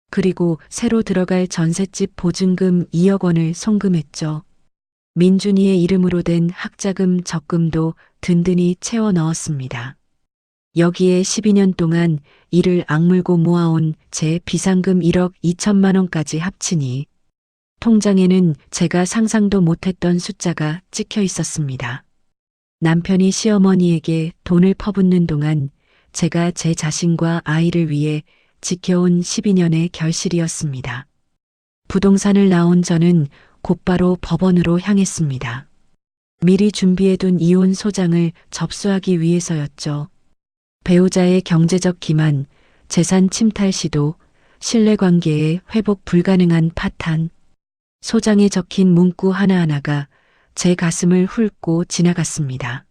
그리고 새로 들어갈 전셋집 보증금 2억 원을 송금했죠. 민준이의 이름으로 된 학자금 적금도 든든히 채워 넣었습니다. 여기에 12년 동안 이를 악물고 모아온 제 비상금 1억 2천만 원까지 합치니 통장에는 제가 상상도 못했던 숫자가 찍혀 있었습니다. 남편이 시어머니에게 돈을 퍼붓는 동안 제가 제 자신과 아이를 위해 지켜온 12년의 결실이었습니다. 부동산을 나온 저는 곧바로 법원으로 향했습니다. 미리 준비해둔 이혼 소장을 접수하기 위해서였죠. 배우자의 경제적 기만, 재산 침탈 시도, 신뢰관계의 회복 불가능한 파탄, 소장에 적힌 문구 하나하나가 제 가슴을 훑고 지나갔습니다.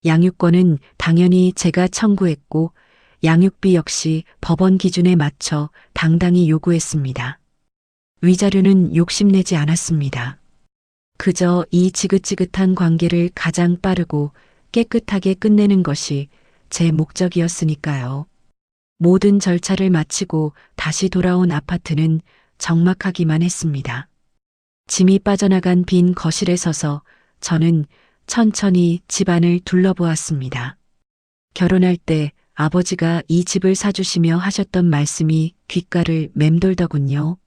양육권은 당연히 제가 청구했고 양육비 역시 법원 기준에 맞춰 당당히 요구했습니다. 위자료는 욕심내지 않았습니다. 그저 이 지긋지긋한 관계를 가장 빠르고 깨끗하게 끝내는 것이 제 목적이었으니까요. 모든 절차를 마치고 다시 돌아온 아파트는 적막하기만 했습니다. 짐이 빠져나간 빈 거실에 서서 저는 천천히 집안을 둘러보았습니다. 결혼할 때 아버지가 이 집을 사주시며 하셨던 말씀이 귓가를 맴돌더군요.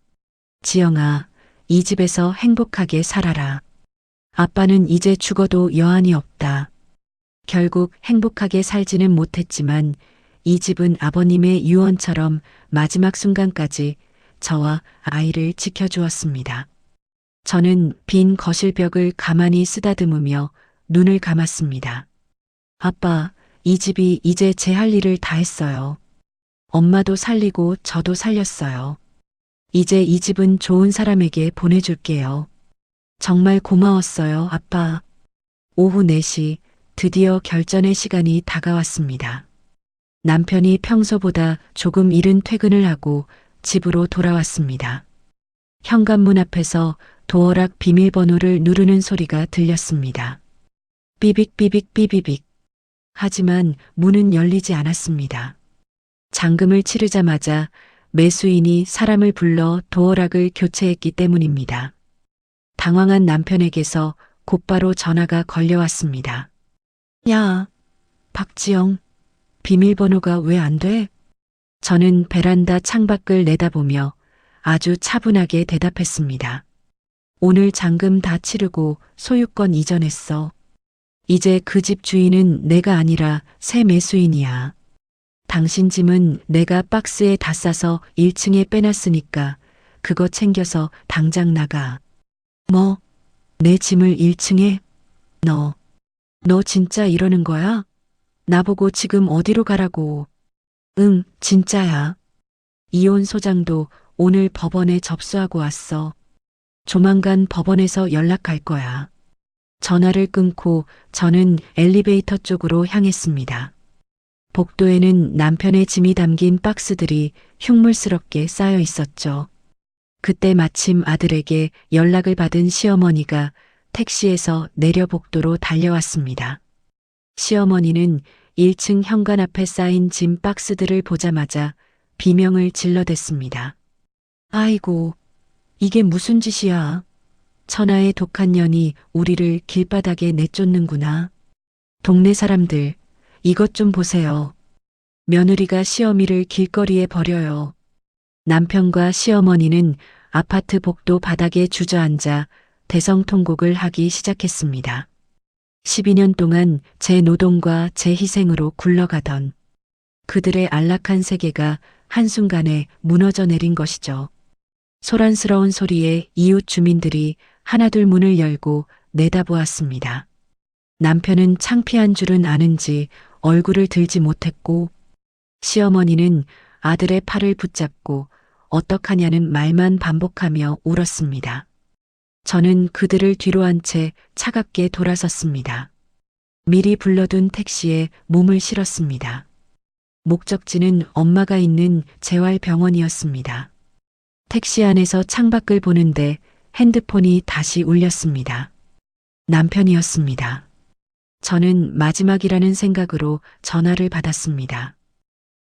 지영아, 이 집에서 행복하게 살아라. 아빠는 이제 죽어도 여한이 없다. 결국 행복하게 살지는 못했지만 이 집은 아버님의 유언처럼 마지막 순간까지 저와 아이를 지켜주었습니다. 저는 빈 거실벽을 가만히 쓰다듬으며 눈을 감았습니다. 아빠, 이 집이 이제 제 할 일을 다 했어요. 엄마도 살리고 저도 살렸어요. 이제 이 집은 좋은 사람에게 보내줄게요. 정말 고마웠어요, 아빠. 오후 4시 드디어 결전의 시간이 다가왔습니다. 남편이 평소보다 조금 이른 퇴근을 하고 집으로 돌아왔습니다. 현관문 앞에서 도어락 비밀번호를 누르는 소리가 들렸습니다. 삐빅삐빅 삐비빅. 하지만 문은 열리지 않았습니다. 잔금을 치르자마자 매수인이 사람을 불러 도어락을 교체했기 때문입니다. 당황한 남편에게서 곧바로 전화가 걸려왔습니다. 야, 박지영, 비밀번호가 왜 안 돼? 저는 베란다 창밖을 내다보며 아주 차분하게 대답했습니다. 오늘 잔금 다 치르고 소유권 이전했어. 이제 그 집 주인은 내가 아니라 새 매수인이야. 당신 짐은 내가 박스에 다 싸서 1층에 빼놨으니까 그거 챙겨서 당장 나가. 뭐? 내 짐을 1층에? 너 진짜 이러는 거야? 나보고 지금 어디로 가라고. 응, 진짜야. 이혼 소장도 오늘 법원에 접수하고 왔어. 조만간 법원에서 연락할 거야. 전화를 끊고 저는 엘리베이터 쪽으로 향했습니다. 복도에는 남편의 짐이 담긴 박스들이 흉물스럽게 쌓여 있었죠. 그때 마침 아들에게 연락을 받은 시어머니가 택시에서 내려 복도로 달려왔습니다. 시어머니는 1층 현관 앞에 쌓인 짐 박스들을 보자마자 비명을 질러댔습니다. 아이고, 이게 무슨 짓이야. 천하의 독한 년이 우리를 길바닥에 내쫓는구나. 동네 사람들, 이것 좀 보세요. 며느리가 시어미를 길거리에 버려요. 남편과 시어머니는 아파트 복도 바닥에 주저앉아 대성통곡을 하기 시작했습니다. 12년 동안 제 노동과 제 희생으로 굴러가던 그들의 안락한 세계가 한순간에 무너져 내린 것이죠. 소란스러운 소리에 이웃 주민들이 하나둘 문을 열고 내다보았습니다. 남편은 창피한 줄은 아는지 얼굴을 들지 못했고 시어머니는 아들의 팔을 붙잡고 어떡하냐는 말만 반복하며 울었습니다. 저는 그들을 뒤로 한 채 차갑게 돌아섰습니다. 미리 불러둔 택시에 몸을 실었습니다. 목적지는 엄마가 있는 재활병원이었습니다. 택시 안에서 창밖을 보는데 핸드폰이 다시 울렸습니다. 남편이었습니다. 저는 마지막이라는 생각으로 전화를 받았습니다.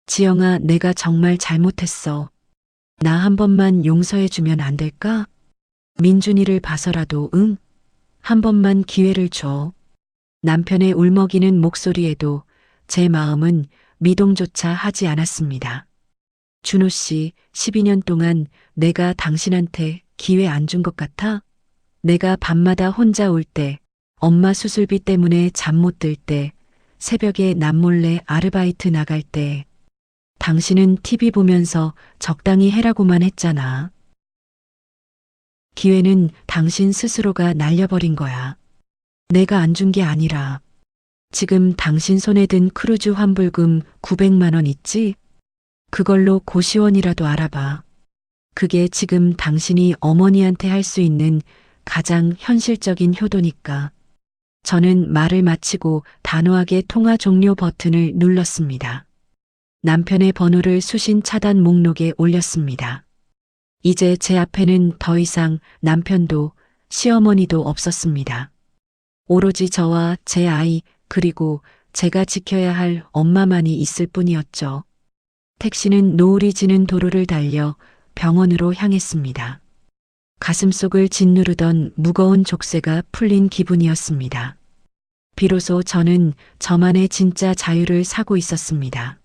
지영아, 내가 정말 잘못했어. 나 한 번만 용서해주면 안 될까? 민준이를 봐서라도 응? 한 번만 기회를 줘. 남편의 울먹이는 목소리에도 제 마음은 미동조차 하지 않았습니다. 준호 씨, 12년 동안 내가 당신한테 기회 안 준 것 같아? 내가 밤마다 혼자 올 때, 엄마 수술비 때문에 잠 못 들 때, 새벽에 남몰래 아르바이트 나갈 때, 당신은 TV 보면서 적당히 해라고만 했잖아. 기회는 당신 스스로가 날려버린 거야. 내가 안 준 게 아니라. 지금 당신 손에 든 크루즈 환불금 900만 원 있지? 그걸로 고시원이라도 알아봐. 그게 지금 당신이 어머니한테 할 수 있는 가장 현실적인 효도니까. 저는 말을 마치고 단호하게 통화 종료 버튼을 눌렀습니다. 남편의 번호를 수신 차단 목록에 올렸습니다. 이제 제 앞에는 더 이상 남편도 시어머니도 없었습니다. 오로지 저와 제 아이 그리고 제가 지켜야 할 엄마만이 있을 뿐이었죠. 택시는 노을이 지는 도로를 달려 병원으로 향했습니다. 가슴속을 짓누르던 무거운 족쇄가 풀린 기분이었습니다. 비로소 저는 저만의 진짜 자유를 사고 있었습니다.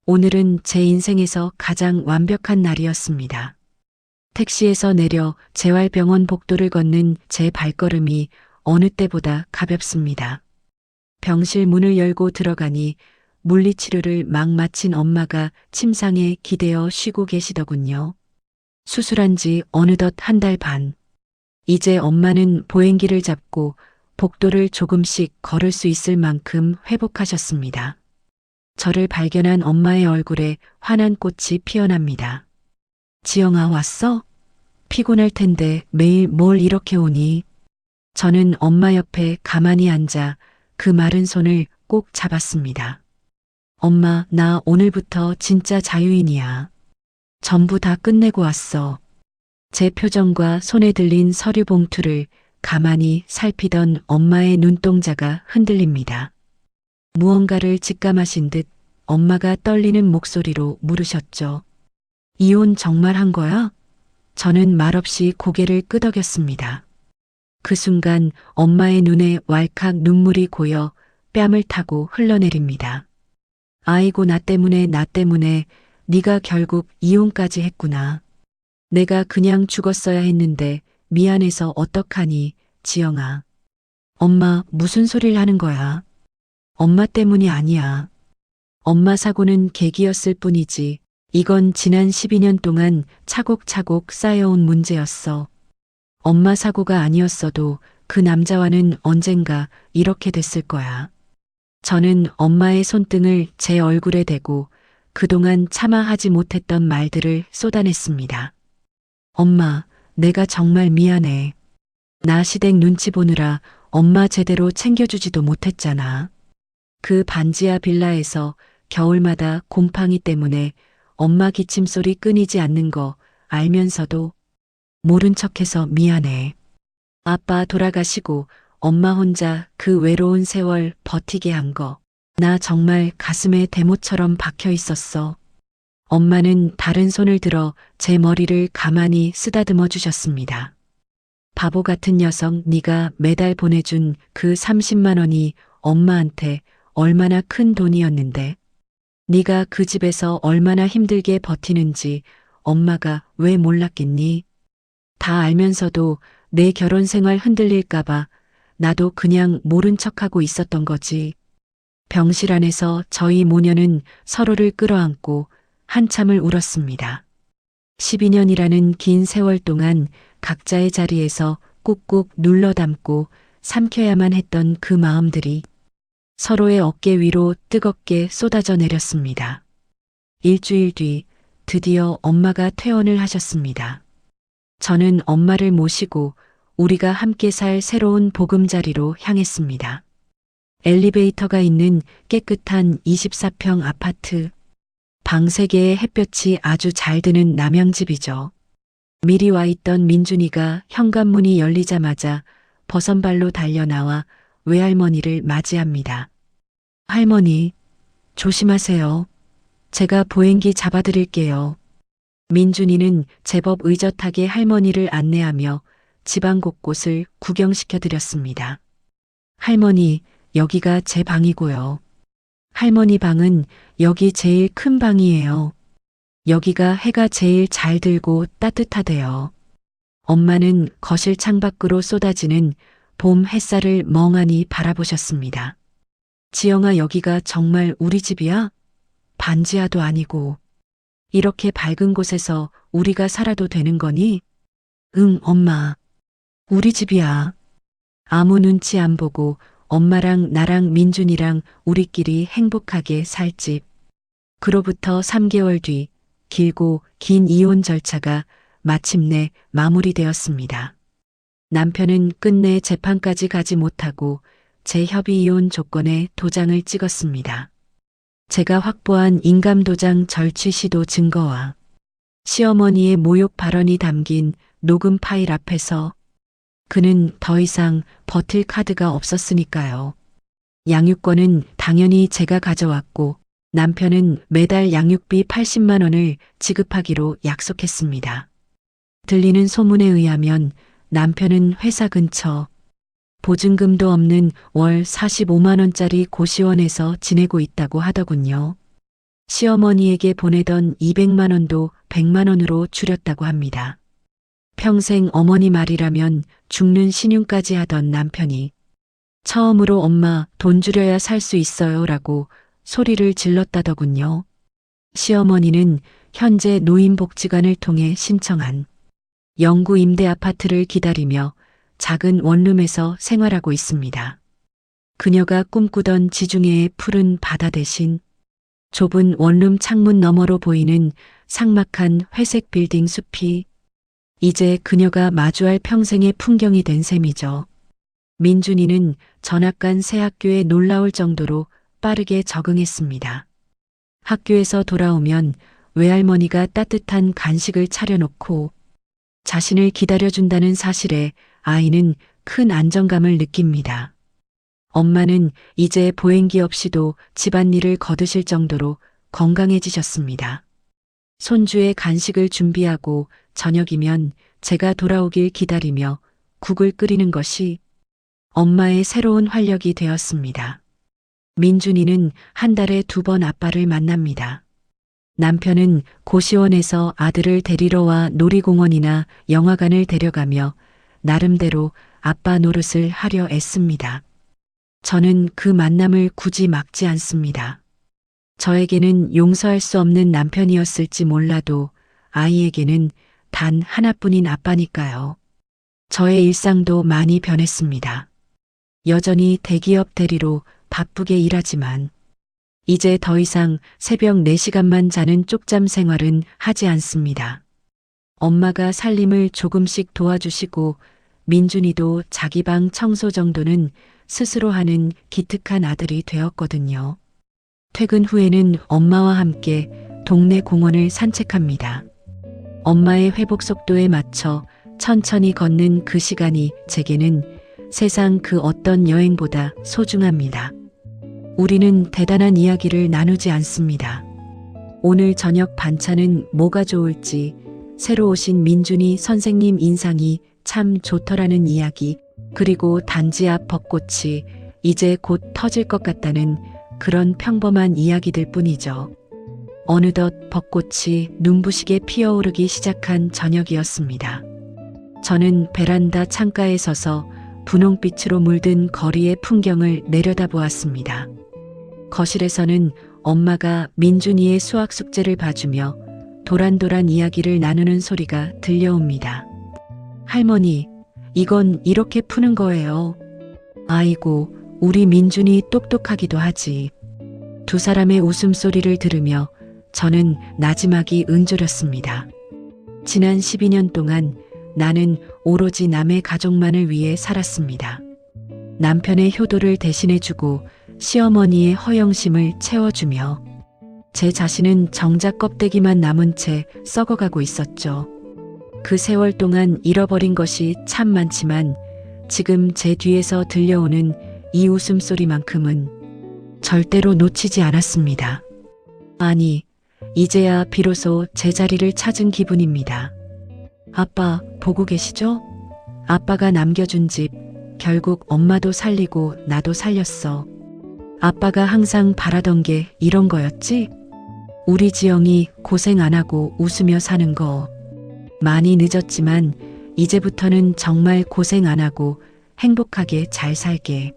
오늘은 제 인생에서 가장 완벽한 날이었습니다. 택시에서 내려 재활병원 복도를 걷는 제 발걸음이 어느 때보다 가볍습니다. 병실 문을 열고 들어가니 물리치료를 막 마친 엄마가 침상에 기대어 쉬고 계시더군요. 수술한 지 어느덧 한 달 반. 이제 엄마는 보행기를 잡고 복도를 조금씩 걸을 수 있을 만큼 회복하셨습니다. 저를 발견한 엄마의 얼굴에 환한 꽃이 피어납니다. 지영아, 왔어? 피곤할 텐데 매일 뭘 이렇게 오니? 저는 엄마 옆에 가만히 앉아 그 마른 손을 꼭 잡았습니다. 엄마, 나 오늘부터 진짜 자유인이야. 전부 다 끝내고 왔어. 제 표정과 손에 들린 서류 봉투를 가만히 살피던 엄마의 눈동자가 흔들립니다. 무언가를 직감하신 듯 엄마가 떨리는 목소리로 물으셨죠. 이혼 정말 한 거야? 저는 말없이 고개를 끄덕였습니다. 그 순간 엄마의 눈에 왈칵 눈물이 고여 뺨을 타고 흘러내립니다. 아이고, 나 때문에 네가 결국 이혼까지 했구나. 내가 그냥 죽었어야 했는데 미안해서 어떡하니, 지영아. 엄마, 무슨 소리를 하는 거야? 엄마 때문이 아니야. 엄마 사고는 계기였을 뿐이지. 이건 지난 12년 동안 차곡차곡 쌓여온 문제였어. 엄마 사고가 아니었어도 그 남자와는 언젠가 이렇게 됐을 거야. 저는 엄마의 손등을 제 얼굴에 대고 그동안 참아 하지 못했던 말들을 쏟아냈습니다. 엄마, 내가 정말 미안해. 나 시댁 눈치 보느라 엄마 제대로 챙겨주지도 못했잖아. 그 반지하 빌라에서 겨울마다 곰팡이 때문에 엄마 기침소리 끊이지 않는 거 알면서도 모른 척해서 미안해. 아빠 돌아가시고 엄마 혼자 그 외로운 세월 버티게 한 거. 나 정말 가슴에 대못처럼 박혀 있었어. 엄마는 다른 손을 들어 제 머리를 가만히 쓰다듬어 주셨습니다. 바보 같은 녀석, 네가 매달 보내준 그 30만 원이 엄마한테 얼마나 큰 돈이었는데. 네가 그 집에서 얼마나 힘들게 버티는지 엄마가 왜 몰랐겠니? 다 알면서도 내 결혼 생활 흔들릴까봐 나도 그냥 모른 척하고 있었던 거지. 병실 안에서 저희 모녀는 서로를 끌어안고 한참을 울었습니다. 12년이라는 긴 세월 동안 각자의 자리에서 꾹꾹 눌러 담고 삼켜야만 했던 그 마음들이 서로의 어깨 위로 뜨겁게 쏟아져 내렸습니다. 일주일 뒤 드디어 엄마가 퇴원을 하셨습니다. 저는 엄마를 모시고 우리가 함께 살 새로운 보금자리로 향했습니다. 엘리베이터가 있는 깨끗한 24평 아파트. 방 3개의 햇볕이 아주 잘 드는 남양집이죠. 미리 와 있던 민준이가 현관문이 열리자마자 버선발로 달려나와 외할머니를 맞이합니다. 할머니, 조심하세요. 제가 보행기 잡아드릴게요. 민준이는 제법 의젓하게 할머니를 안내하며 집안 곳곳을 구경시켜드렸습니다. 할머니, 여기가 제 방이고요. 할머니 방은 여기 제일 큰 방이에요. 여기가 해가 제일 잘 들고 따뜻하대요. 엄마는 거실 창밖으로 쏟아지는 봄 햇살을 멍하니 바라보셨습니다. 지영아, 여기가 정말 우리 집이야? 반지하도 아니고. 이렇게 밝은 곳에서 우리가 살아도 되는 거니? 응, 엄마. 우리 집이야. 아무 눈치 안 보고 엄마랑 나랑 민준이랑 우리끼리 행복하게 살 집. 그로부터 3개월 뒤 길고 긴 이혼 절차가 마침내 마무리되었습니다. 남편은 끝내 재판까지 가지 못하고 제 협의 이혼 조건에 도장을 찍었습니다. 제가 확보한 인감도장 절취 시도 증거와 시어머니의 모욕 발언이 담긴 녹음 파일 앞에서 그는 더 이상 버틸 카드가 없었으니까요. 양육권은 당연히 제가 가져왔고 남편은 매달 양육비 80만 원을 지급하기로 약속했습니다. 들리는 소문에 의하면 남편은 회사 근처 보증금도 없는 월 45만 원짜리 고시원에서 지내고 있다고 하더군요. 시어머니에게 보내던 200만 원도 100만 원으로 줄였다고 합니다. 평생 어머니 말이라면 죽는 신용까지 하던 남편이 처음으로 엄마 돈 줄여야 살 수 있어요 라고 소리를 질렀다더군요. 시어머니는 현재 노인복지관을 통해 신청한 영구 임대 아파트를 기다리며 작은 원룸에서 생활하고 있습니다. 그녀가 꿈꾸던 지중해의 푸른 바다 대신 좁은 원룸 창문 너머로 보이는 삭막한 회색 빌딩 숲이 이제 그녀가 마주할 평생의 풍경이 된 셈이죠. 민준이는 전학 간 새 학교에 놀라울 정도로 빠르게 적응했습니다. 학교에서 돌아오면 외할머니가 따뜻한 간식을 차려놓고 자신을 기다려준다는 사실에 아이는 큰 안정감을 느낍니다. 엄마는 이제 보행기 없이도 집안일을 거두실 정도로 건강해지셨습니다. 손주의 간식을 준비하고 저녁이면 제가 돌아오길 기다리며 국을 끓이는 것이 엄마의 새로운 활력이 되었습니다. 민준이는 한 달에 2번 아빠를 만납니다. 남편은 고시원에서 아들을 데리러 와 놀이공원이나 영화관을 데려가며 나름대로 아빠 노릇을 하려 애씁니다. 저는 그 만남을 굳이 막지 않습니다. 저에게는 용서할 수 없는 남편이었을지 몰라도 아이에게는 단 하나뿐인 아빠니까요. 저의 일상도 많이 변했습니다. 여전히 대기업 대리로 바쁘게 일하지만 이제 더 이상 새벽 4시간만 자는 쪽잠 생활은 하지 않습니다. 엄마가 살림을 조금씩 도와주시고 민준이도 자기 방 청소 정도는 스스로 하는 기특한 아들이 되었거든요. 퇴근 후에는 엄마와 함께 동네 공원을 산책합니다. 엄마의 회복 속도에 맞춰 천천히 걷는 그 시간이 제게는 세상 그 어떤 여행보다 소중합니다. 우리는 대단한 이야기를 나누지 않습니다. 오늘 저녁 반찬은 뭐가 좋을지, 새로 오신 민준이 선생님 인상이 참 좋더라는 이야기, 그리고 단지 앞 벚꽃이 이제 곧 터질 것 같다는 그런 평범한 이야기들 뿐이죠. 어느덧 벚꽃이 눈부시게 피어오르기 시작한 저녁이었습니다. 저는 베란다 창가에 서서 분홍빛으로 물든 거리의 풍경을 내려다보았습니다. 거실에서는 엄마가 민준이의 수학 숙제를 봐주며 도란도란 이야기를 나누는 소리가 들려옵니다. 할머니, 이건 이렇게 푸는 거예요. 아이고, 우리 민준이 똑똑하기도 하지. 두 사람의 웃음소리를 들으며 저는 나지막이 은졸였습니다. 지난 12년 동안 나는 오로지 남의 가족만을 위해 살았습니다. 남편의 효도를 대신해주고 시어머니의 허영심을 채워주며 제 자신은 정작 껍데기만 남은 채 썩어가고 있었죠. 그 세월 동안 잃어버린 것이 참 많지만 지금 제 뒤에서 들려오는 이 웃음소리만큼은 절대로 놓치지 않았습니다. 아니, 이제야 비로소 제자리를 찾은 기분입니다. 아빠, 보고 계시죠? 아빠가 남겨준 집, 결국 엄마도 살리고 나도 살렸어. 아빠가 항상 바라던 게 이런 거였지? 우리 지영이 고생 안 하고 웃으며 사는 거. 많이 늦었지만 이제부터는 정말 고생 안 하고 행복하게 잘 살게.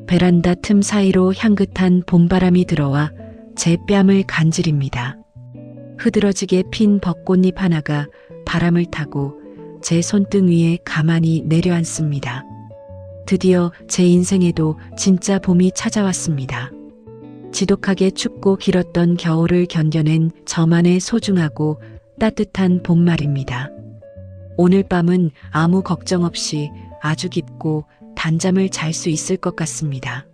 베란다 틈 사이로 향긋한 봄바람이 들어와 제 뺨을 간지립니다. 흐드러지게 핀 벚꽃잎 하나가 바람을 타고 제 손등 위에 가만히 내려앉습니다. 드디어 제 인생에도 진짜 봄이 찾아왔습니다. 지독하게 춥고 길었던 겨울을 견뎌낸 저만의 소중하고 따뜻한 봄말입니다. 오늘 밤은 아무 걱정 없이 아주 깊고 단잠을 잘 수 있을 것 같습니다.